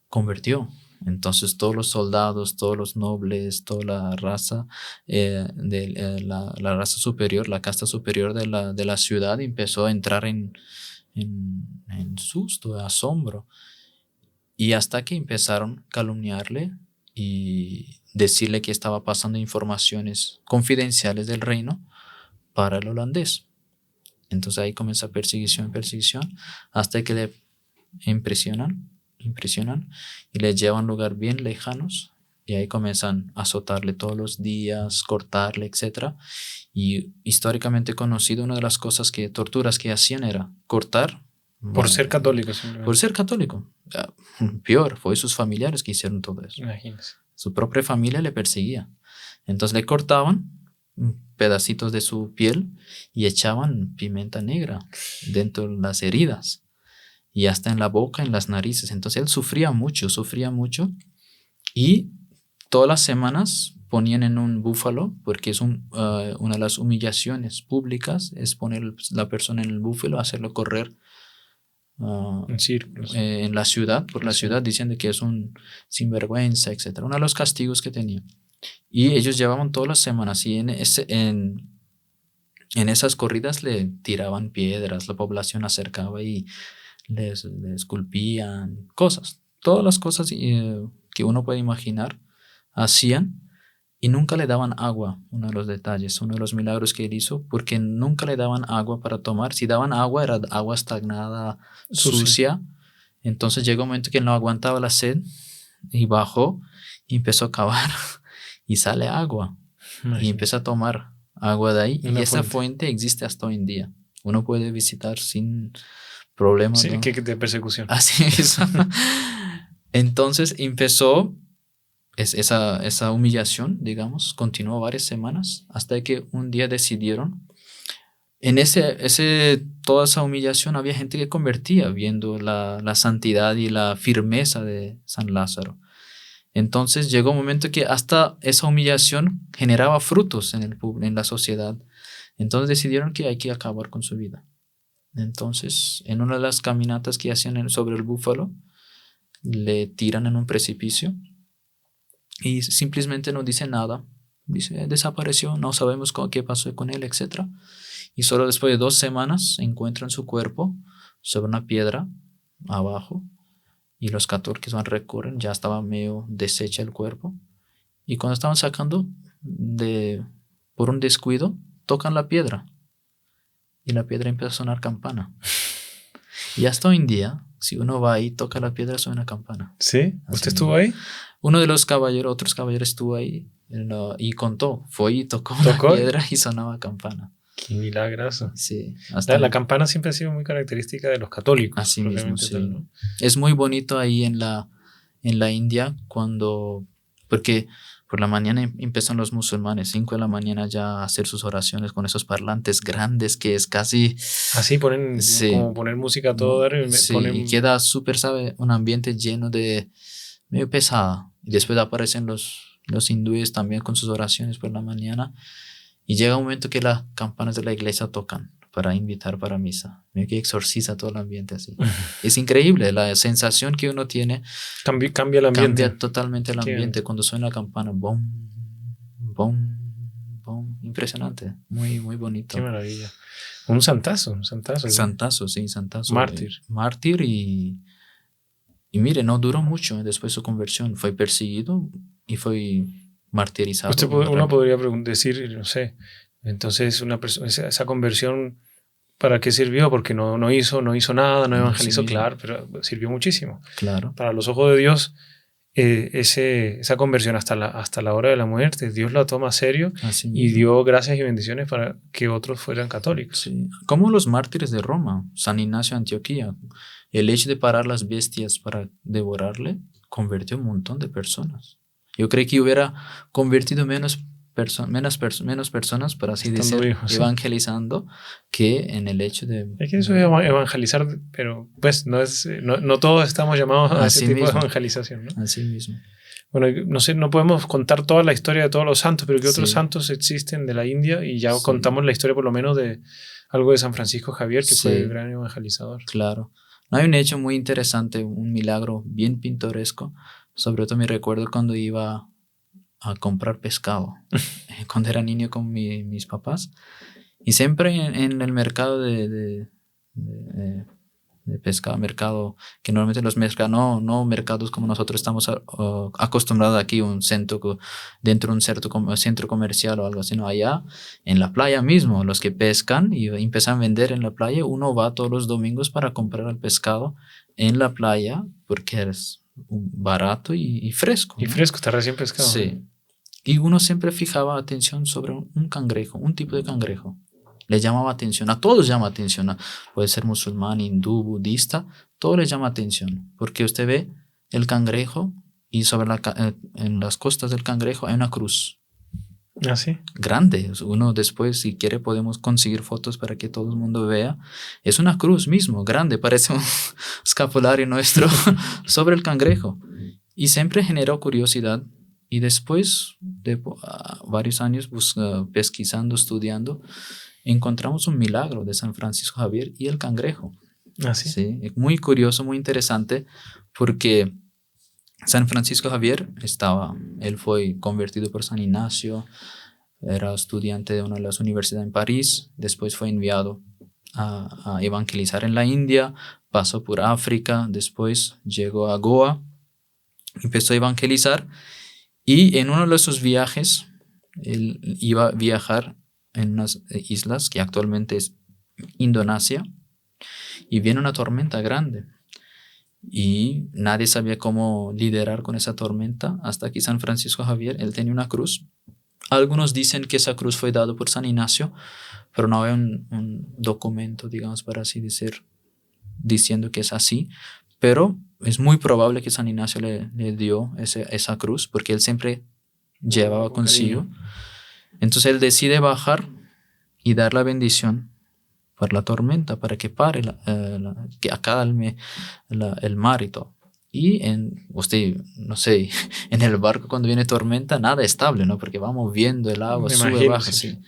convirtió. Entonces todos los soldados, todos los nobles, toda la raza la raza superior, la casta superior de la ciudad empezó a entrar en susto, asombro, y hasta que empezaron a calumniarle y decirle que estaba pasando informaciones confidenciales del reino para el holandés. Entonces ahí comienza persecución, hasta que le impresionan y le llevan a un lugar bien lejanos, y ahí comienzan a azotarle todos los días, cortarle, etc. Y históricamente conocido, una de las torturas que hacían era cortar. Por ser católico. Por ser católico. Peor, fue sus familiares que hicieron todo eso. Imagínese. Su propia familia le perseguía. Entonces le cortaban pedacitos de su piel y echaban pimienta negra dentro de las heridas y hasta en la boca, en las narices. Entonces él sufría mucho, y todas las semanas ponían en un búfalo, porque es una de las humillaciones públicas, es poner la persona en el búfalo, hacerlo correr en círculos en la ciudad, por la ciudad, diciendo que es un sinvergüenza, etc. Uno de los castigos que tenía. Y ellos llevaban todas las semanas, y en esas corridas le tiraban piedras, la población acercaba y les esculpían cosas, todas las cosas que uno puede imaginar hacían, y nunca le daban agua. Uno de los detalles, uno de los milagros que él hizo, porque nunca le daban agua para tomar. Si daban agua, era agua estagnada, sucia. Entonces llegó un momento que no aguantaba la sed y bajó y empezó a cavar y sale agua. Y empieza a tomar agua de ahí, y esa fuente existe hasta hoy en día. Uno puede visitar sin problemas. Sí, ¿no? de persecución. Así es. Entonces empezó esa humillación, digamos, continuó varias semanas, hasta que un día decidieron. En toda esa humillación había gente que convertía, viendo la santidad y la firmeza de San Lázaro. Entonces llegó un momento que hasta esa humillación generaba frutos en la sociedad. Entonces decidieron que hay que acabar con su vida. Entonces, en una de las caminatas que hacían sobre el búfalo, le tiran en un precipicio y simplemente no dice nada. Dice, desapareció, no sabemos qué pasó con él, etc. Y solo después de 2 semanas encuentran su cuerpo sobre una piedra abajo, y los católicos van, recorren, ya estaba medio deshecha el cuerpo. Y cuando estaban sacando, por un descuido, tocan la piedra. Y la piedra empieza a sonar campana. Y hasta hoy en día, si uno va ahí, toca la piedra, suena campana. ¿Sí? Así ¿Usted estuvo ahí? Uno de los caballeros, otros caballeros estuvo ahí y contó. Fue y tocó ¿Tocó? la piedra y sonaba campana. Qué milagroso. Sí. La campana siempre ha sido muy característica de los católicos. Así mismo, sí. Tal, ¿no? Es muy bonito ahí en la India porque por la mañana empiezan los musulmanes, 5 de la mañana ya a hacer sus oraciones con esos parlantes grandes que es casi... Así ponen, sí, como poner música a todo dar. Sí, ponen... y queda súper, ¿sabe? Un ambiente lleno de... medio pesado. Y después aparecen los hindúes también con sus oraciones por la mañana. Y llega un momento que las campanas de la iglesia tocan para invitar para misa. Medio que exorciza todo el ambiente así. Es increíble la sensación que uno tiene. Cambia el ambiente. Cambia totalmente el ambiente cuando suena la campana. Bom, bom, bom. Impresionante. Muy, muy bonito. Qué maravilla. Un santazo. Santazo, sí, santazo. Mártir. Mártir y mire, no duró mucho después de su conversión. Fue perseguido y fue martirizado. Uno podría decir, no sé, entonces esa conversión, ¿para qué sirvió? Porque no hizo nada, no evangelizó, claro, pero sirvió muchísimo. Claro. Para los ojos de Dios, esa conversión hasta la hora de la muerte, Dios la toma serio y dio gracias y bendiciones para que otros fueran católicos. Sí. Como los mártires de Roma, San Ignacio de Antioquía, el hecho de parar las bestias para devorarle convirtió a un montón de personas. Yo creo que hubiera convertido menos personas, por así decir, evangelizando, que en el hecho de... Es que eso es evangelizar, pero pues no todos estamos llamados a ese tipo de evangelización, ¿no? Así mismo. Bueno, no sé, no podemos contar toda la historia de todos los santos, pero que otros santos existen de la India y ya contamos la historia por lo menos de algo de San Francisco Javier, que fue el gran evangelizador. Claro. Hay un hecho muy interesante, un milagro bien pintoresco. Sobre todo me recuerdo cuando iba a comprar pescado, cuando era niño con mis papás. Y siempre en el mercado de pescado, mercado que normalmente los mercados, no mercados como nosotros estamos acostumbrados aquí, dentro de un centro comercial o algo así, no, allá en la playa mismo, los que pescan y empiezan a vender en la playa, uno va todos los domingos para comprar el pescado en la playa porque es barato y fresco. Y fresco, está recién pescado. Sí. Y uno siempre fijaba atención sobre un cangrejo, un tipo de cangrejo. Le llamaba atención, a todos llama atención, puede ser musulmán, hindú, budista, todo le llama atención, porque usted ve el cangrejo y en las costas del cangrejo hay una cruz. ¿Ah, sí? Grande. Uno después, si quiere, podemos conseguir fotos para que todo el mundo vea. Es una cruz mismo, grande, parece un escapulario nuestro sobre el cangrejo. Y siempre generó curiosidad. Y después de varios años pesquisando, estudiando, encontramos un milagro de San Francisco Javier y el cangrejo. ¿Ah, sí? Sí, muy curioso, muy interesante, porque San Francisco Javier él fue convertido por San Ignacio, era estudiante de una de las universidades en París, después fue enviado a evangelizar en la India, pasó por África, después llegó a Goa, empezó a evangelizar y en uno de esos viajes él iba a viajar en unas islas que actualmente es Indonesia y viene una tormenta grande. Y nadie sabía cómo lidiar con esa tormenta hasta que San Francisco Javier, él tenía una cruz. Algunos dicen que esa cruz fue dada por San Ignacio, pero no hay un documento, digamos, para así decir, diciendo que es así. Pero es muy probable que San Ignacio le dio esa cruz, porque él siempre llevaba consigo. Entonces él decide bajar y dar la bendición por la tormenta, para que pare, que acalme el mar y todo. Y usted, no sé, en el barco cuando viene tormenta, nada estable, ¿no? Porque vamos viendo el agua, sube, baja, sí.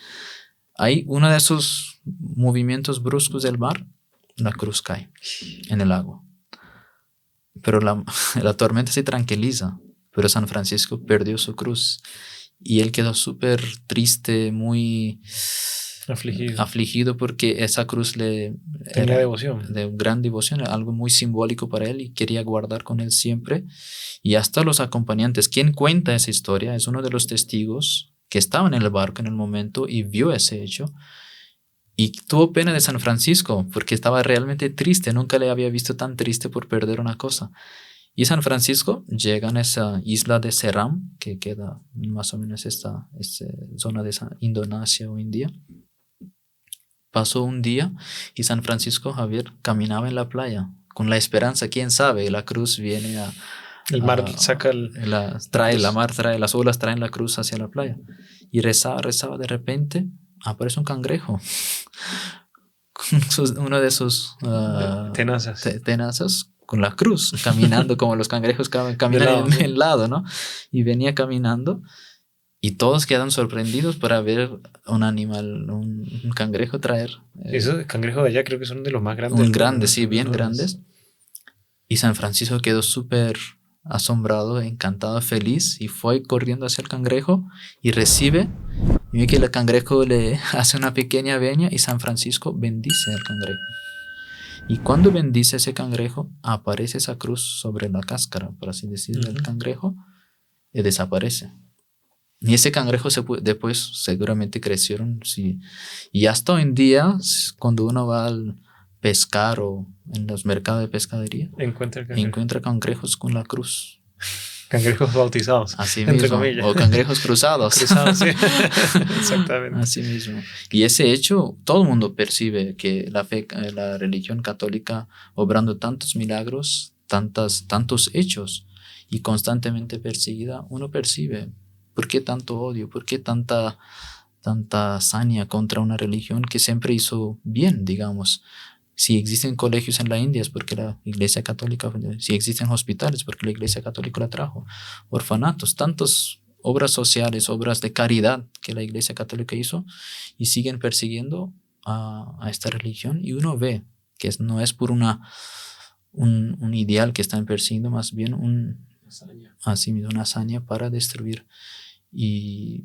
Hay uno de esos movimientos bruscos del mar, la cruz cae en el agua. Pero la tormenta se tranquiliza, pero San Francisco perdió su cruz. Y él quedó súper triste, muy... afligido porque esa cruz le tenía era devoción. de gran devoción, algo muy simbólico para él y quería guardar con él siempre. Y hasta los acompañantes, quien cuenta esa historia es uno de los testigos que estaba en el barco en el momento y vio ese hecho. Y tuvo pena de San Francisco porque estaba realmente triste, nunca le había visto tan triste por perder una cosa. Y San Francisco llega a esa isla de Seram, que queda más o menos esta zona de Indonesia o India. Pasó un día y San Francisco Javier caminaba en la playa con la esperanza, quién sabe, la cruz viene el mar saca la mar trae, las olas traen la cruz hacia la playa. Y rezaba, de repente aparece un cangrejo. Uno de sus tenazas con la cruz, caminando como los cangrejos caminan en el lado, ¿no? Y venía caminando y todos quedan sorprendidos para ver un animal, un cangrejo traer. Esos cangrejos de allá creo que son de los más grandes. Un grande, sí, bien grandes. Y San Francisco quedó súper asombrado, encantado, feliz y fue corriendo hacia el cangrejo y recibe. Y ve que el cangrejo le hace una pequeña veña y San Francisco bendice al cangrejo. Y cuando bendice ese cangrejo, aparece esa cruz sobre la cáscara, por así decirlo, del cangrejo, y desaparece. Y ese cangrejo después seguramente crecieron, sí. Y hasta hoy en día, cuando uno va al pescar o en los mercados de pescadería, encuentra cangrejos con la cruz. Cangrejos bautizados. Así mismo. Entre comillas. O cangrejos cruzados. Cruzados, sí. Exactamente. Así mismo. Y ese hecho, todo el mundo percibe que la religión católica, obrando tantos milagros, tantos hechos y constantemente perseguida, uno percibe por qué tanto odio, por qué tanta hazaña contra una religión que siempre hizo bien, digamos. Si existen colegios en la India es porque la Iglesia Católica, si existen hospitales porque la Iglesia Católica la trajo, orfanatos, tantas obras sociales, obras de caridad que la Iglesia Católica hizo y siguen persiguiendo a esta religión y uno ve que no es por un ideal que están persiguiendo, más bien una hazaña para destruir y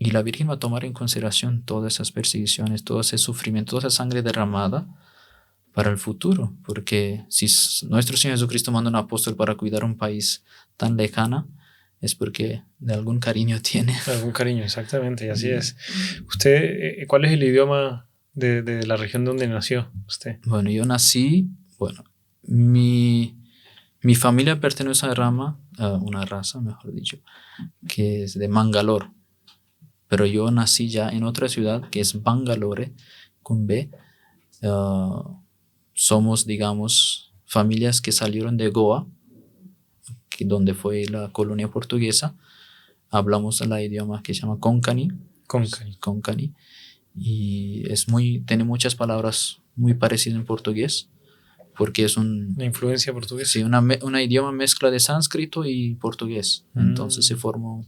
la Virgen va a tomar en consideración todas esas persecuciones, todo ese sufrimiento, toda esa sangre derramada para el futuro, porque si nuestro Señor Jesucristo manda un apóstol para cuidar un país tan lejano, es porque de algún cariño tiene. Algún cariño, exactamente, y así es. ¿Usted, cuál es el idioma de la región donde nació usted? Bueno, yo nací, mi familia pertenece a una raza, mejor dicho, que es de Mangalore, pero yo nací ya en otra ciudad que es Bangalore, con B. Somos, digamos, familias que salieron de Goa, donde fue la colonia portuguesa. Hablamos el idioma que se llama Konkani. Y tiene muchas palabras muy parecidas en portugués, porque es una influencia portuguesa. Sí, una idioma mezcla de sánscrito y portugués. Entonces se formó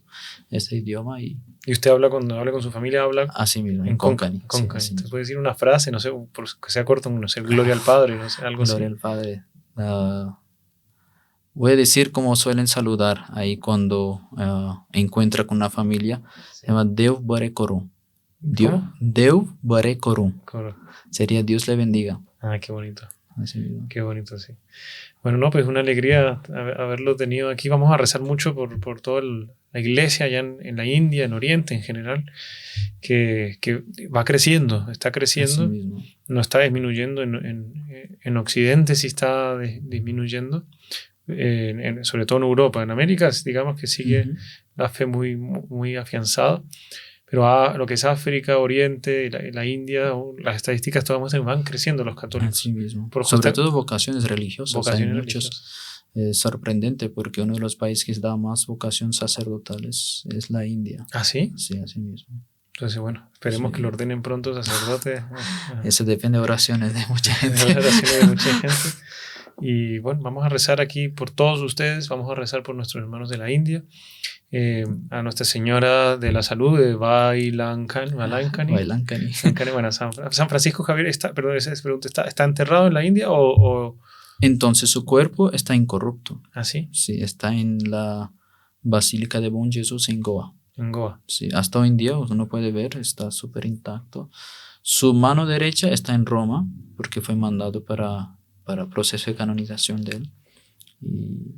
este idioma. ¿Y usted cuando habla con su familia, habla? Así mismo, en Konkani. Sí, ¿usted puede decir una frase, no sé, por que sea corto, no sé, Gloria al Padre, no sé, algo Gloria así? Gloria al Padre. Voy a decir como suelen saludar ahí cuando encuentra con una familia. Se llama Deu bare korum. Deu bare korum. Sería Dios le bendiga. Ah, qué bonito. Así mismo. Qué bonito, sí. Bueno, pues una alegría haberlo tenido aquí. Vamos a rezar mucho por toda la iglesia allá en la India, en Oriente en general, que va creciendo, está creciendo, no está disminuyendo. En Occidente sí está disminuyendo, sobre todo en Europa. En América, digamos que sigue la fe muy, muy afianzada. Pero lo que es África, Oriente, la India, las estadísticas todas muestran que van creciendo los católicos. Así mismo. Sobre todo vocaciones religiosas. Es sorprendente porque uno de los países que da más vocación sacerdotal es la India. ¿Ah, sí? Sí, así mismo. Entonces, bueno, esperemos que lo ordenen pronto sacerdote. Eso depende de oraciones de mucha gente. Y bueno, vamos a rezar aquí por todos ustedes, vamos a rezar por nuestros hermanos de la India. A Nuestra Señora de la Salud de Bailancani. Bueno, San Francisco Javier ¿está enterrado en la India o...? Entonces su cuerpo está incorrupto. ¿Ah, sí? Sí, está en la Basílica de Bom Jesus en Goa. En Goa. Sí, hasta hoy en día uno puede ver, está súper intacto. Su mano derecha está en Roma porque fue mandado para proceso de canonización de él. Y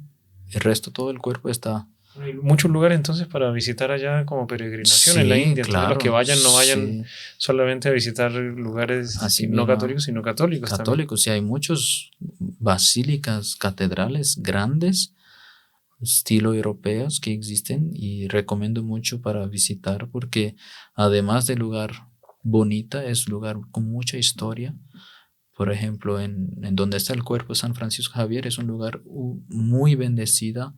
el resto, todo el cuerpo está... Hay muchos lugares entonces para visitar allá como peregrinación en la Sí, India. Entonces claro, los que vayan no vayan sí. solamente a visitar lugares Así no mismo. católicos, sino católicos también. Católicos, sí, hay muchos basílicas, catedrales grandes, estilo europeos que existen y recomiendo mucho para visitar porque además de lugar bonita, es lugar con mucha historia. Por ejemplo, en donde está el cuerpo de San Francisco Javier es un lugar muy bendecida.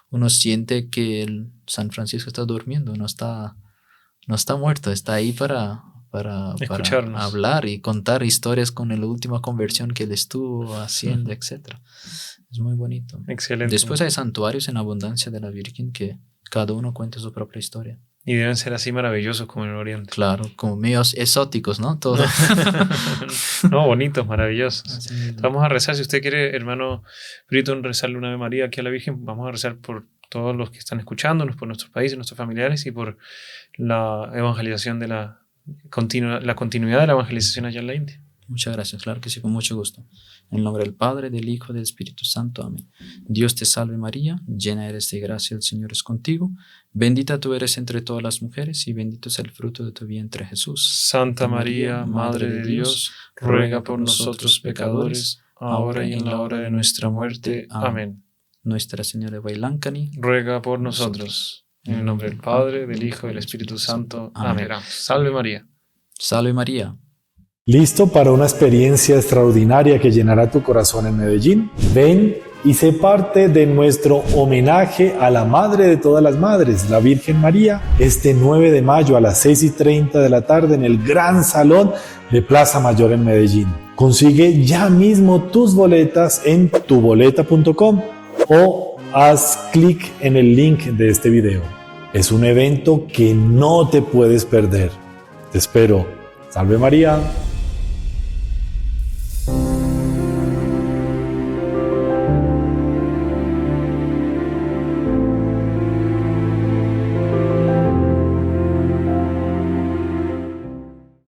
Uno siente que el San Francisco está durmiendo, no está muerto, está ahí para Escucharnos. hablar y contar historias con la última conversión que él estuvo haciendo, etc. Es muy bonito. Excelente. Después hay santuarios en abundancia de la Virgen que cada uno cuenta su propia historia. Y deben ser así maravillosos como en el Oriente. Claro, como medios exóticos, ¿no? Todo. No, bonitos, maravillosos. Así mismo. Vamos a rezar, si usted quiere, hermano Britton, rezarle una Ave María aquí a la Virgen, vamos a rezar por todos los que están escuchándonos, por nuestros países, nuestros familiares y por la evangelización de la continuidad de la evangelización allá en la India. Muchas gracias, claro que sí, con mucho gusto. En el nombre del Padre, del Hijo y del Espíritu Santo. Amén. Dios te salve María, llena eres de gracia, el Señor es contigo. Bendita tú eres entre todas las mujeres y bendito es el fruto de tu vientre Jesús. Santa María, Madre de Dios, ruega por nosotros pecadores, ahora y en la hora de nuestra muerte. Amén. Nuestra Señora de Bailancani, ruega por nosotros. En el nombre del Padre, del Hijo y del Espíritu Santo. Amén. Salve María. Salve María. ¿Listo para una experiencia extraordinaria que llenará tu corazón en Medellín? Ven y sé parte de nuestro homenaje a la Madre de todas las Madres, la Virgen María, este 9 de mayo a las 6:30 de la tarde en el Gran Salón de Plaza Mayor en Medellín. Consigue ya mismo tus boletas en tuboleta.com o haz clic en el link de este video. Es un evento que no te puedes perder. Te espero. Salve María.